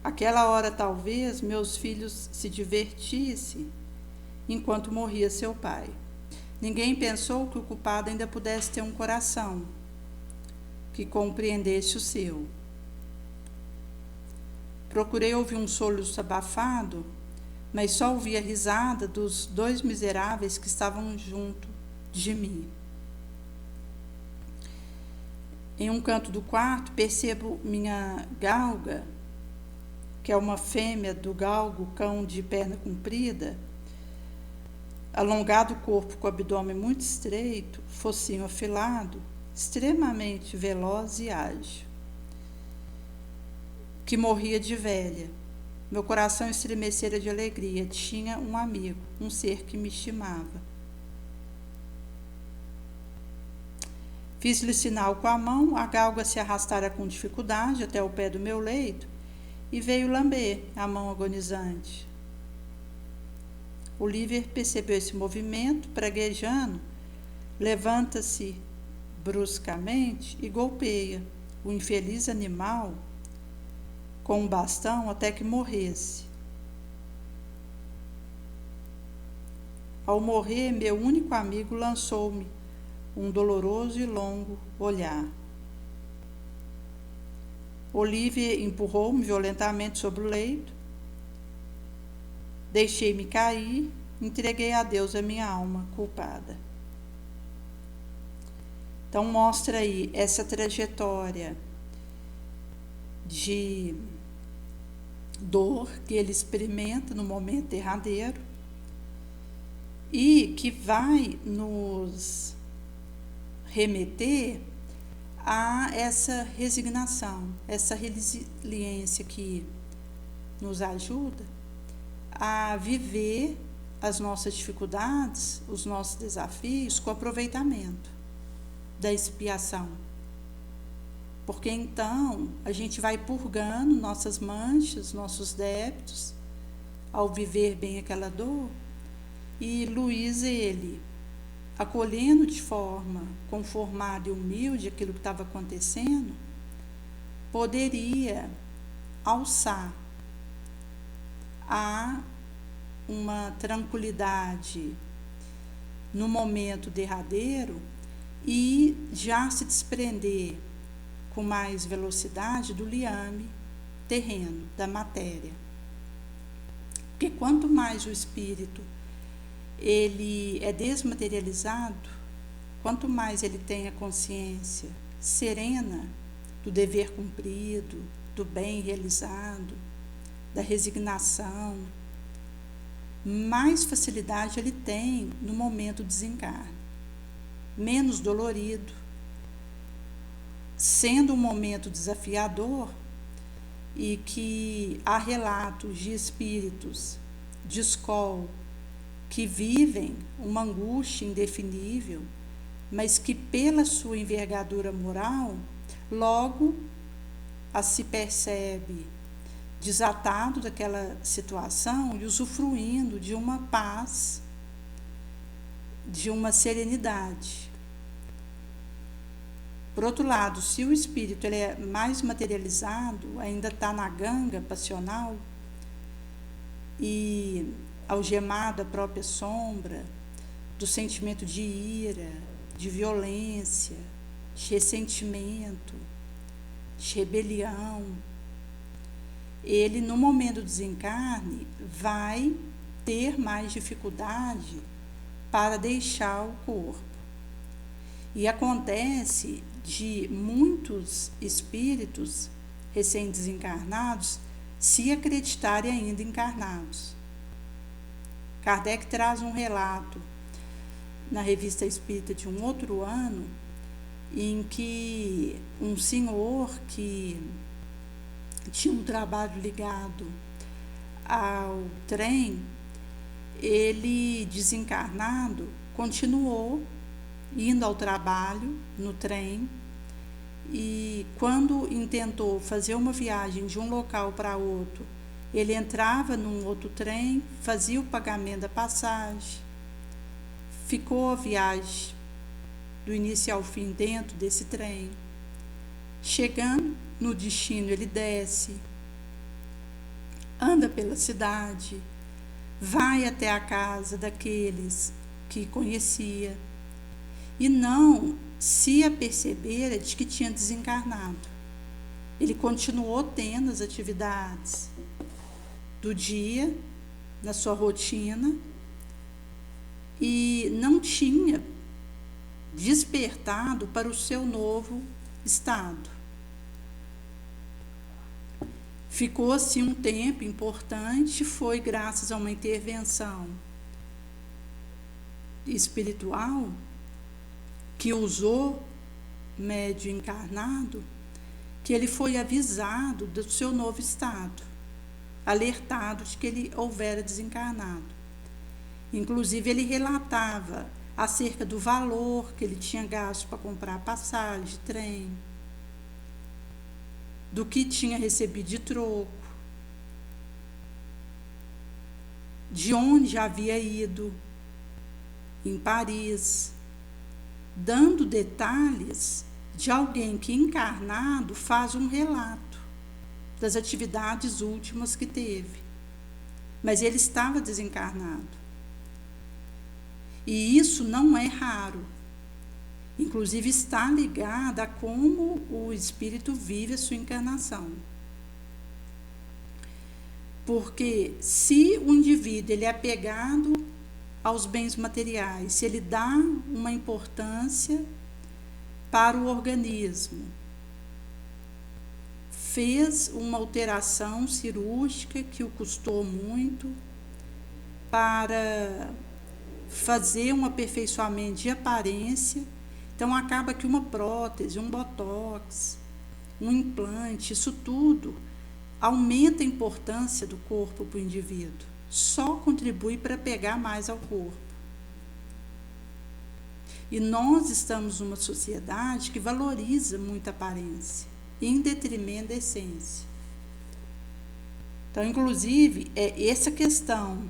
Aquela hora, talvez, meus filhos se divertissem enquanto morria seu pai. Ninguém pensou que o culpado ainda pudesse ter um coração que compreendesse o seu. Procurei ouvir um soluço abafado, mas só ouvi a risada dos 2 miseráveis que estavam junto de mim. Em um canto do quarto, percebo minha galga, que é uma fêmea do galgo, cão de perna comprida, alongado o corpo com o abdômen muito estreito, focinho afilado, extremamente veloz e ágil, que morria de velha. Meu coração estremecera de alegria. Tinha um amigo, um ser que me estimava. Fiz-lhe sinal com a mão, a galga se arrastara com dificuldade até o pé do meu leito e veio lamber a mão agonizante. Oliver percebeu esse movimento, praguejando, levanta-se bruscamente e golpeia o infeliz animal com um bastão até que morresse. Ao morrer, meu único amigo lançou-me um doloroso e longo olhar. Oliver empurrou-me violentamente sobre o leito. Deixei-me cair, entreguei a Deus a minha alma culpada. Então mostra aí essa trajetória de dor que ele experimenta no momento derradeiro e que vai nos remeter a essa resignação, essa resiliência que nos ajuda a viver as nossas dificuldades, os nossos desafios com aproveitamento da expiação. Porque então a gente vai purgando nossas manchas, nossos débitos, ao viver bem aquela dor. E Luiz, ele, acolhendo de forma conformada e humilde aquilo que estava acontecendo, poderia alçar a uma tranquilidade no momento derradeiro e já se desprender com mais velocidade do liame terreno, da matéria. Porque quanto mais o espírito ele é desmaterializado, quanto mais ele tem a consciência serena do dever cumprido, do bem realizado, da resignação, mais facilidade ele tem no momento do desencarne, menos dolorido, sendo um momento desafiador e que há relatos de espíritos de escola que vivem uma angústia indefinível, mas que pela sua envergadura moral, logo a se percebe desatado daquela situação e usufruindo de uma paz, de uma serenidade. Por outro lado, se o espírito ele é mais materializado, ainda está na ganga passional e algemado à própria sombra do sentimento de ira, de violência, de ressentimento, de rebelião, ele, no momento do desencarne, vai ter mais dificuldade para deixar o corpo. E acontece de muitos espíritos recém-desencarnados se acreditarem ainda encarnados. Kardec traz um relato na Revista Espírita de um outro ano, em que um senhor que tinha um trabalho ligado ao trem, ele, desencarnado, continuou indo ao trabalho no trem e quando intentou fazer uma viagem de um local para outro, ele entrava num outro trem, fazia o pagamento da passagem, ficou a viagem do início ao fim dentro desse trem. Chegando no destino, ele desce, anda pela cidade, vai até a casa daqueles que conhecia e não se apercebera de que tinha desencarnado. Ele continuou tendo as atividades do dia, na sua rotina, e não tinha despertado para o seu novo estado. Ficou assim um tempo importante, foi graças a uma intervenção espiritual que usou médium encarnado, que ele foi avisado do seu novo estado, alertado de que ele houvera desencarnado. Inclusive, ele relatava acerca do valor que ele tinha gasto para comprar passagem de trem, do que tinha recebido de troco, de onde havia ido em Paris, dando detalhes de alguém que encarnado faz um relato das atividades últimas que teve, mas ele estava desencarnado. E isso não é raro. Inclusive está ligado a como o espírito vive a sua encarnação. Porque se o indivíduo ele é apegado aos bens materiais, se ele dá uma importância para o organismo, fez uma alteração cirúrgica que o custou muito para fazer um aperfeiçoamento de aparência, então acaba que uma prótese, um botox, um implante, isso tudo aumenta a importância do corpo para o indivíduo, só contribui para pegar mais ao corpo. E nós estamos numa sociedade que valoriza muito a aparência, em detrimento da essência. Então, inclusive, essa questão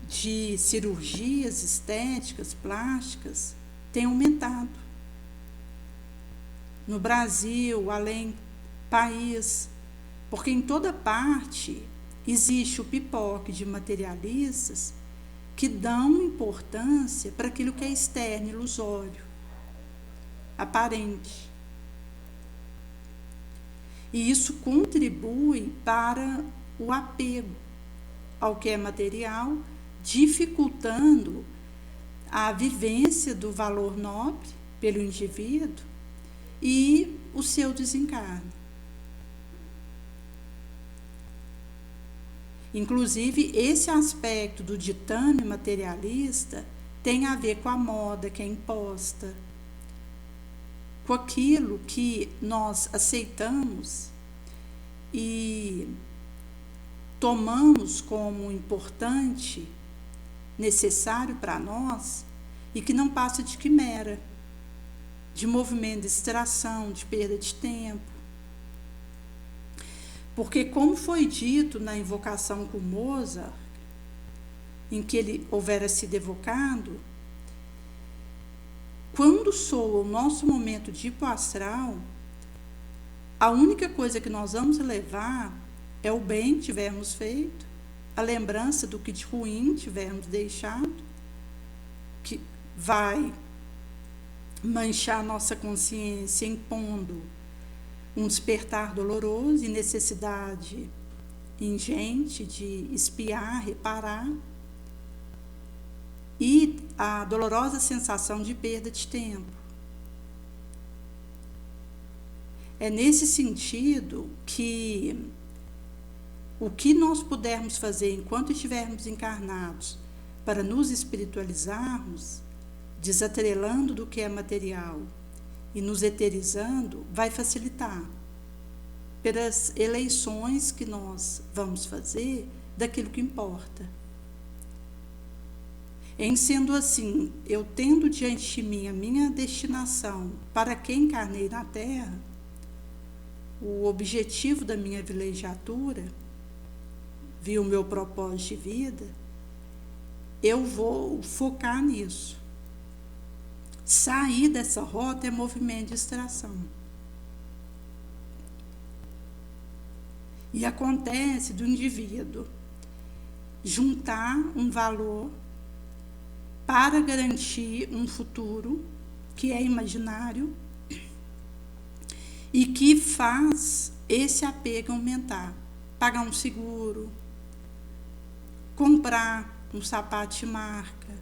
de cirurgias estéticas, plásticas, tem aumentado. No Brasil, além país, porque em toda parte existe o pipoque de materialistas que dão importância para aquilo que é externo, ilusório, aparente. E isso contribui para o apego ao que é material, dificultando a vivência do valor nobre pelo indivíduo e o seu desencarne. Inclusive, esse aspecto do ditame materialista tem a ver com a moda que é imposta, com aquilo que nós aceitamos e tomamos como importante, necessário para nós, e que não passa de quimera, de movimento de distração, de perda de tempo. Porque, como foi dito na invocação com Mozart, em que ele houvera sido evocado, quando soa o nosso momento de hipoastral, a única coisa que nós vamos levar é o bem que tivermos feito, a lembrança do que de ruim tivermos deixado, que vai manchar nossa consciência, impondo um despertar doloroso e necessidade ingente de espiar, reparar, e a dolorosa sensação de perda de tempo. É nesse sentido que o que nós pudermos fazer enquanto estivermos encarnados para nos espiritualizarmos, desatrelando do que é material e nos eterizando, vai facilitar pelas eleições que nós vamos fazer daquilo que importa. Em sendo assim, eu tendo diante de mim a minha destinação para que encarnei na Terra, o objetivo da minha vilegiatura, vi o meu propósito de vida, eu vou focar nisso. Sair dessa rota é movimento de distração. E acontece do indivíduo juntar um valor para garantir um futuro que é imaginário e que faz esse apego aumentar. Pagar um seguro, comprar um sapato de marca.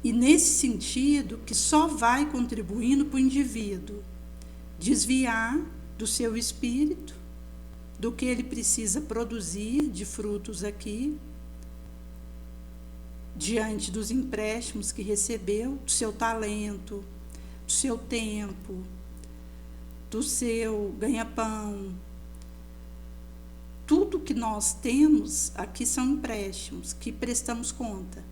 E nesse sentido que só vai contribuindo para o indivíduo desviar do seu espírito, do que ele precisa produzir de frutos aqui, diante dos empréstimos que recebeu, do seu talento, do seu tempo, do seu ganha-pão. Tudo que nós temos aqui são empréstimos que prestamos conta.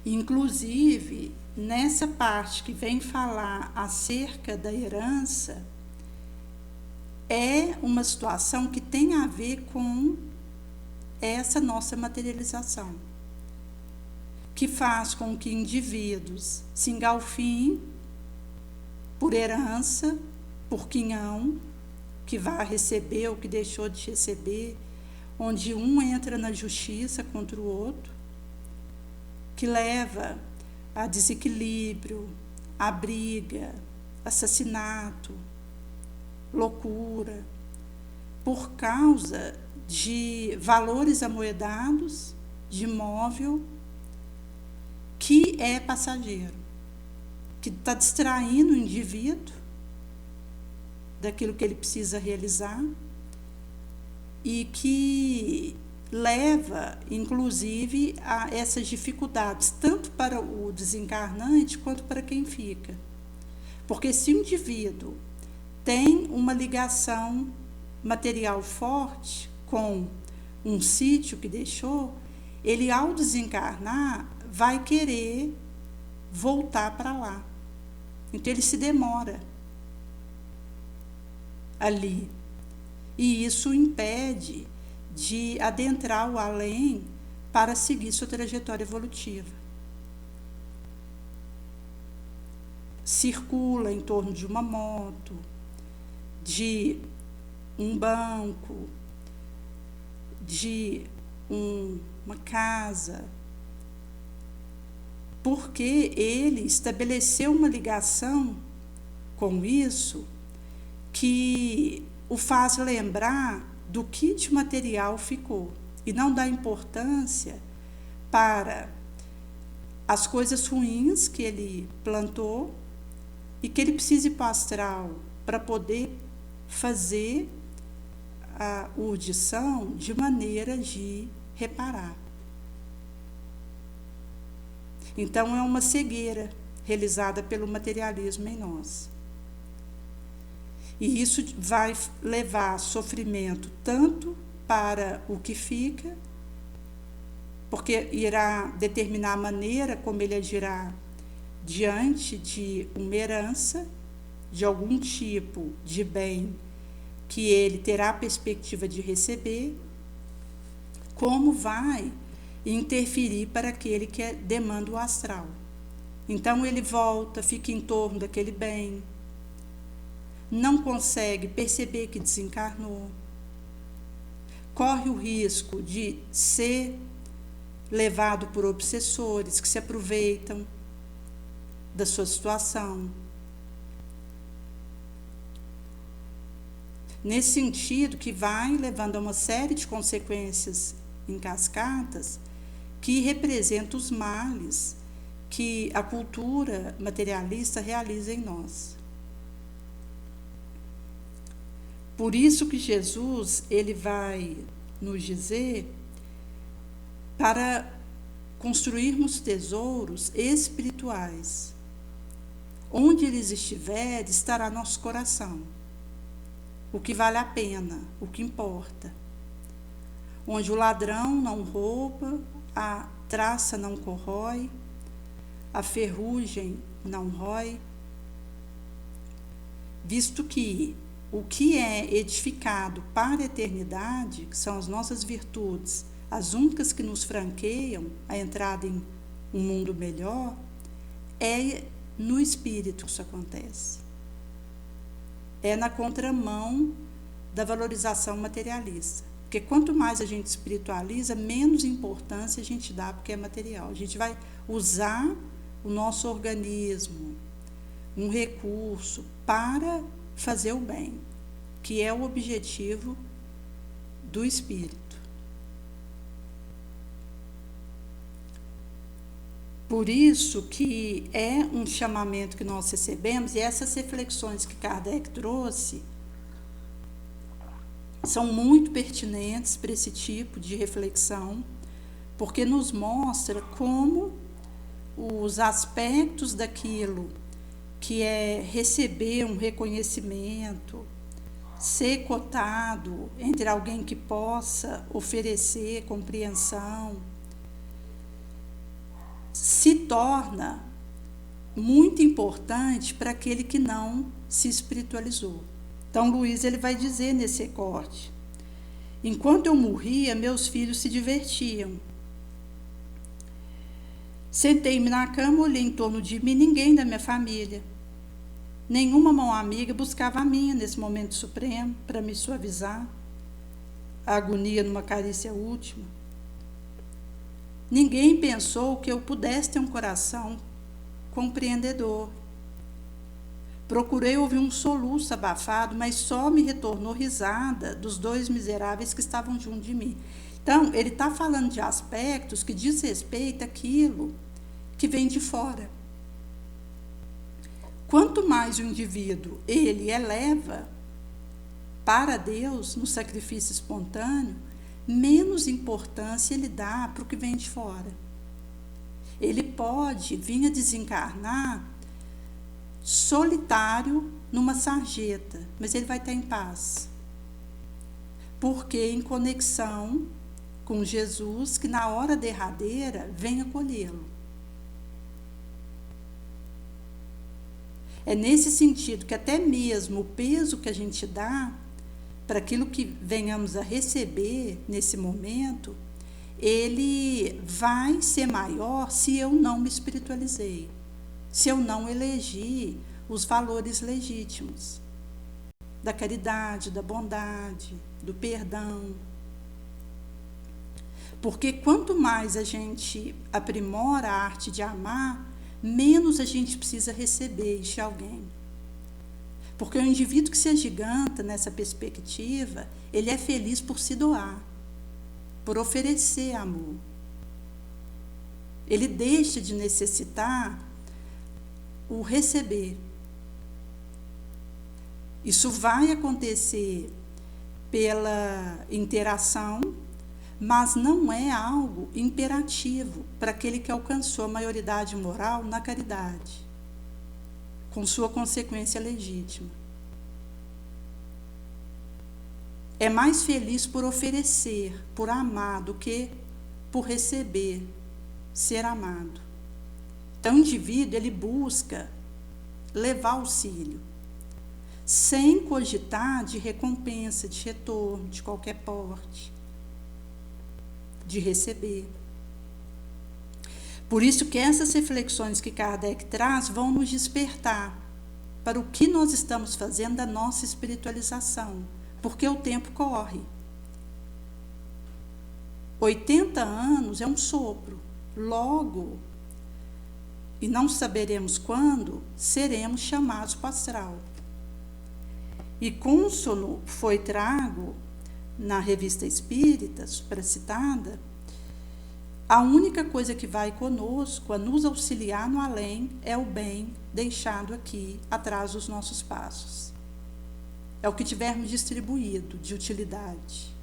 Inclusive, nessa parte que vem falar acerca da herança, é uma situação que tem a ver com essa nossa materialização, que faz com que indivíduos se engalfiem por herança, por quinhão, que vai receber ou que deixou de receber, onde um entra na justiça contra o outro, que leva a desequilíbrio, a briga, assassinato, loucura, por causa de valores amoedados, de imóvel, que é passageiro, que está distraindo o indivíduo daquilo que ele precisa realizar e que leva, inclusive, a essas dificuldades, tanto para o desencarnante quanto para quem fica. Porque se o indivíduo tem uma ligação material forte com um sítio que deixou, ele, ao desencarnar, vai querer voltar para lá. Então, ele se demora ali. E isso impede de adentrar o além para seguir sua trajetória evolutiva. Circula em torno de uma moto, de um banco, de uma casa, porque ele estabeleceu uma ligação com isso que o faz lembrar do que de material ficou e não dá importância para as coisas ruins que ele plantou e que ele precisa ir para o astral para poder fazer a urdição de maneira de reparar. Então, é uma cegueira realizada pelo materialismo em nós. E isso vai levar sofrimento tanto para o que fica, porque irá determinar a maneira como ele agirá diante de uma herança, de algum tipo de bem que ele terá a perspectiva de receber, como vai interferir para aquele que demanda o astral. Então, ele volta, fica em torno daquele bem, não consegue perceber que desencarnou, corre o risco de ser levado por obsessores que se aproveitam da sua situação. Nesse sentido, que vai levando a uma série de consequências em cascatas que representam os males que a cultura materialista realiza em nós. Por isso que Jesus, ele vai nos dizer para construirmos tesouros espirituais. Onde eles estiverem, estará nosso coração. O que vale a pena, o que importa. Onde o ladrão não rouba, a traça não corrói, a ferrugem não rói. Visto que o que é edificado para a eternidade, que são as nossas virtudes, as únicas que nos franqueiam a entrada em um mundo melhor, é no espírito que isso acontece. É na contramão da valorização materialista. Porque quanto mais a gente espiritualiza, menos importância a gente dá porque é material. A gente vai usar o nosso organismo, um recurso, para fazer o bem, que é o objetivo do espírito. Por isso que é um chamamento que nós recebemos, e essas reflexões que Kardec trouxe são muito pertinentes para esse tipo de reflexão, porque nos mostra como os aspectos daquilo que é receber um reconhecimento, ser cotado entre alguém que possa oferecer compreensão, se torna muito importante para aquele que não se espiritualizou. Então, Luiz ele vai dizer nesse recorte: enquanto eu morria, meus filhos se divertiam. Sentei-me na cama, olhei em torno de mim, ninguém da minha família. Nenhuma mão amiga buscava a minha nesse momento supremo para me suavizar a agonia numa carícia última. Ninguém pensou que eu pudesse ter um coração compreendedor. Procurei ouvir um soluço abafado, mas só me retornou risada dos dois miseráveis que estavam junto de mim. Então, ele está falando de aspectos que diz respeito àquilo que vem de fora. Quanto mais o indivíduo ele eleva para Deus no sacrifício espontâneo, menos importância ele dá para o que vem de fora. Ele pode vir a desencarnar solitário numa sarjeta, mas ele vai estar em paz. Porque em conexão com Jesus, que na hora derradeira vem acolhê-lo. É nesse sentido que até mesmo o peso que a gente dá para aquilo que venhamos a receber nesse momento, ele vai ser maior se eu não me espiritualizei, se eu não elegi os valores legítimos da caridade, da bondade, do perdão. Porque quanto mais a gente aprimora a arte de amar, menos a gente precisa receber de alguém. Porque o indivíduo que se agiganta nessa perspectiva, ele é feliz por se doar, por oferecer amor. Ele deixa de necessitar o receber. Isso vai acontecer pela interação, mas não é algo imperativo para aquele que alcançou a maioridade moral na caridade, com sua consequência legítima. É mais feliz por oferecer, por amar, do que por receber, ser amado. Então, o indivíduo ele busca levar auxílio, sem cogitar de recompensa, de retorno, de qualquer porte, de receber. Por isso que essas reflexões que Kardec traz vão nos despertar para o que nós estamos fazendo da nossa espiritualização, porque o tempo corre. 80 anos é um sopro, logo, e não saberemos quando, seremos chamados para o astral. E cônsono foi trago na Revista Espírita, supracitada, a única coisa que vai conosco a nos auxiliar no além é o bem deixado aqui atrás dos nossos passos. É o que tivermos distribuído de utilidade.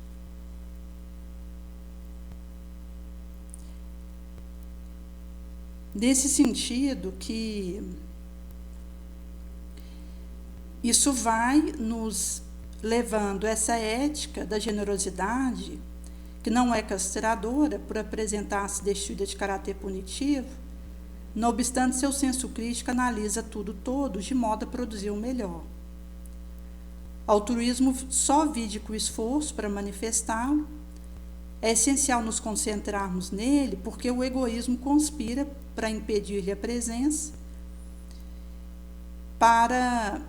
Nesse sentido que isso vai nos levando essa ética da generosidade, que não é castradora por apresentar-se destituída de caráter punitivo, não obstante seu senso crítico analisa tudo todo de modo a produzir o melhor. Altruísmo só vide com esforço para manifestá-lo. É essencial nos concentrarmos nele, porque o egoísmo conspira para impedir-lhe a presença, para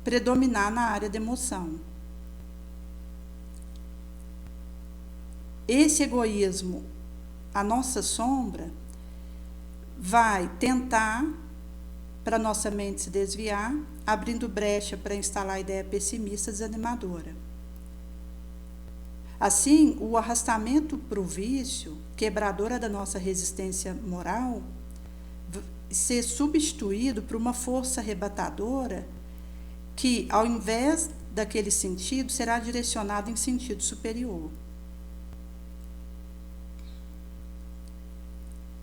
predominar na área da emoção. Esse egoísmo, a nossa sombra, vai tentar, para nossa mente se desviar, abrindo brecha para instalar a ideia pessimista desanimadora. Assim, o arrastamento para o vício, quebradora da nossa resistência moral, ser substituído por uma força arrebatadora que, ao invés daquele sentido, será direcionado em sentido superior.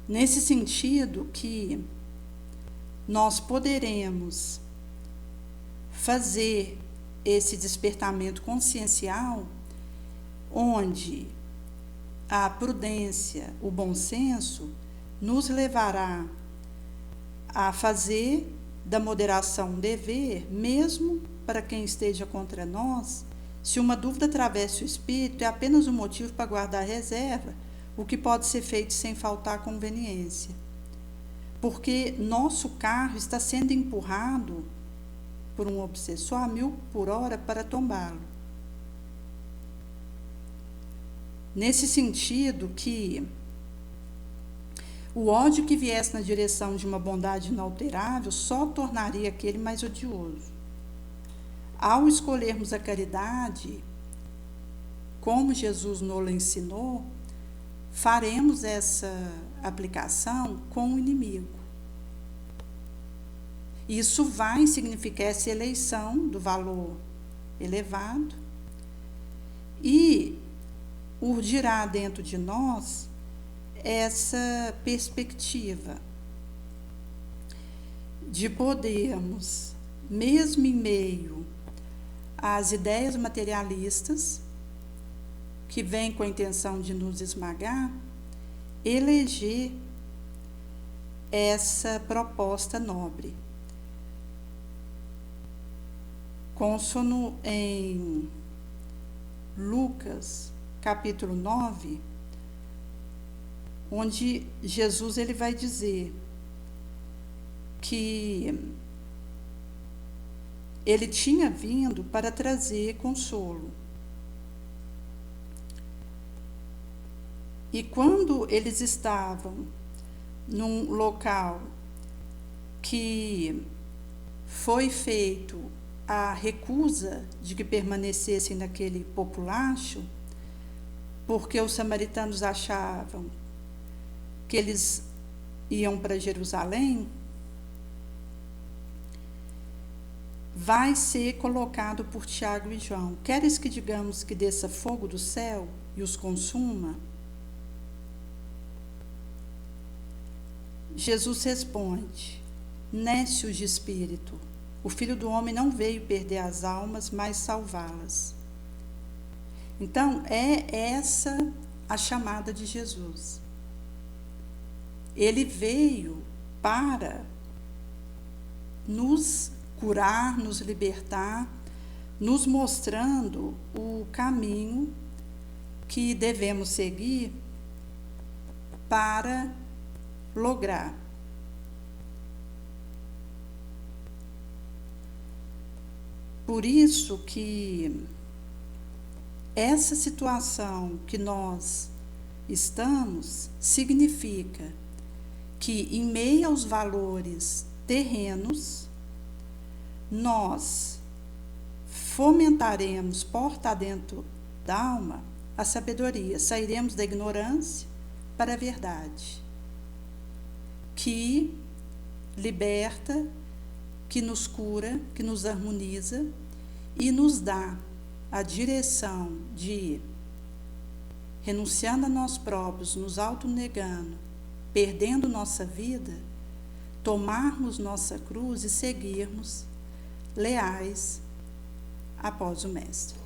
Nesse sentido que nós poderemos fazer esse despertamento consciencial, onde a prudência, o bom senso, nos levará a fazer da moderação um dever, mesmo para quem esteja contra nós. Se uma dúvida atravessa o espírito, é apenas um motivo para guardar reserva, o que pode ser feito sem faltar conveniência. Porque nosso carro está sendo empurrado por um obsessor a 1000 por hora para tombá-lo. Nesse sentido que o ódio que viesse na direção de uma bondade inalterável só tornaria aquele mais odioso. Ao escolhermos a caridade, como Jesus nos ensinou, faremos essa aplicação com o inimigo. Isso vai significar essa eleição do valor elevado e urdirá dentro de nós essa perspectiva de podermos, mesmo em meio às ideias materialistas, que vêm com a intenção de nos esmagar, eleger essa proposta nobre. Consono em Lucas, capítulo 9, onde Jesus ele vai dizer que ele tinha vindo para trazer consolo. E quando eles estavam num local que foi feito a recusa de que permanecessem naquele populacho, porque os samaritanos achavam que eles iam para Jerusalém, vai ser colocado por Tiago e João: queres que digamos que desça fogo do céu e os consuma? Jesus responde: nécios de espírito, o Filho do Homem não veio perder as almas, mas salvá-las. Então, é essa a chamada de Jesus. Ele veio para nos curar, nos libertar, nos mostrando o caminho que devemos seguir para lograr. Por isso que essa situação que nós estamos significa que, em meio aos valores terrenos, nós fomentaremos, porta dentro da alma, a sabedoria. Sairemos da ignorância para a verdade, que liberta, que nos cura, que nos harmoniza e nos dá a direção de, renunciando a nós próprios, nos autonegando, perdendo nossa vida, tomarmos nossa cruz e seguirmos leais após o Mestre.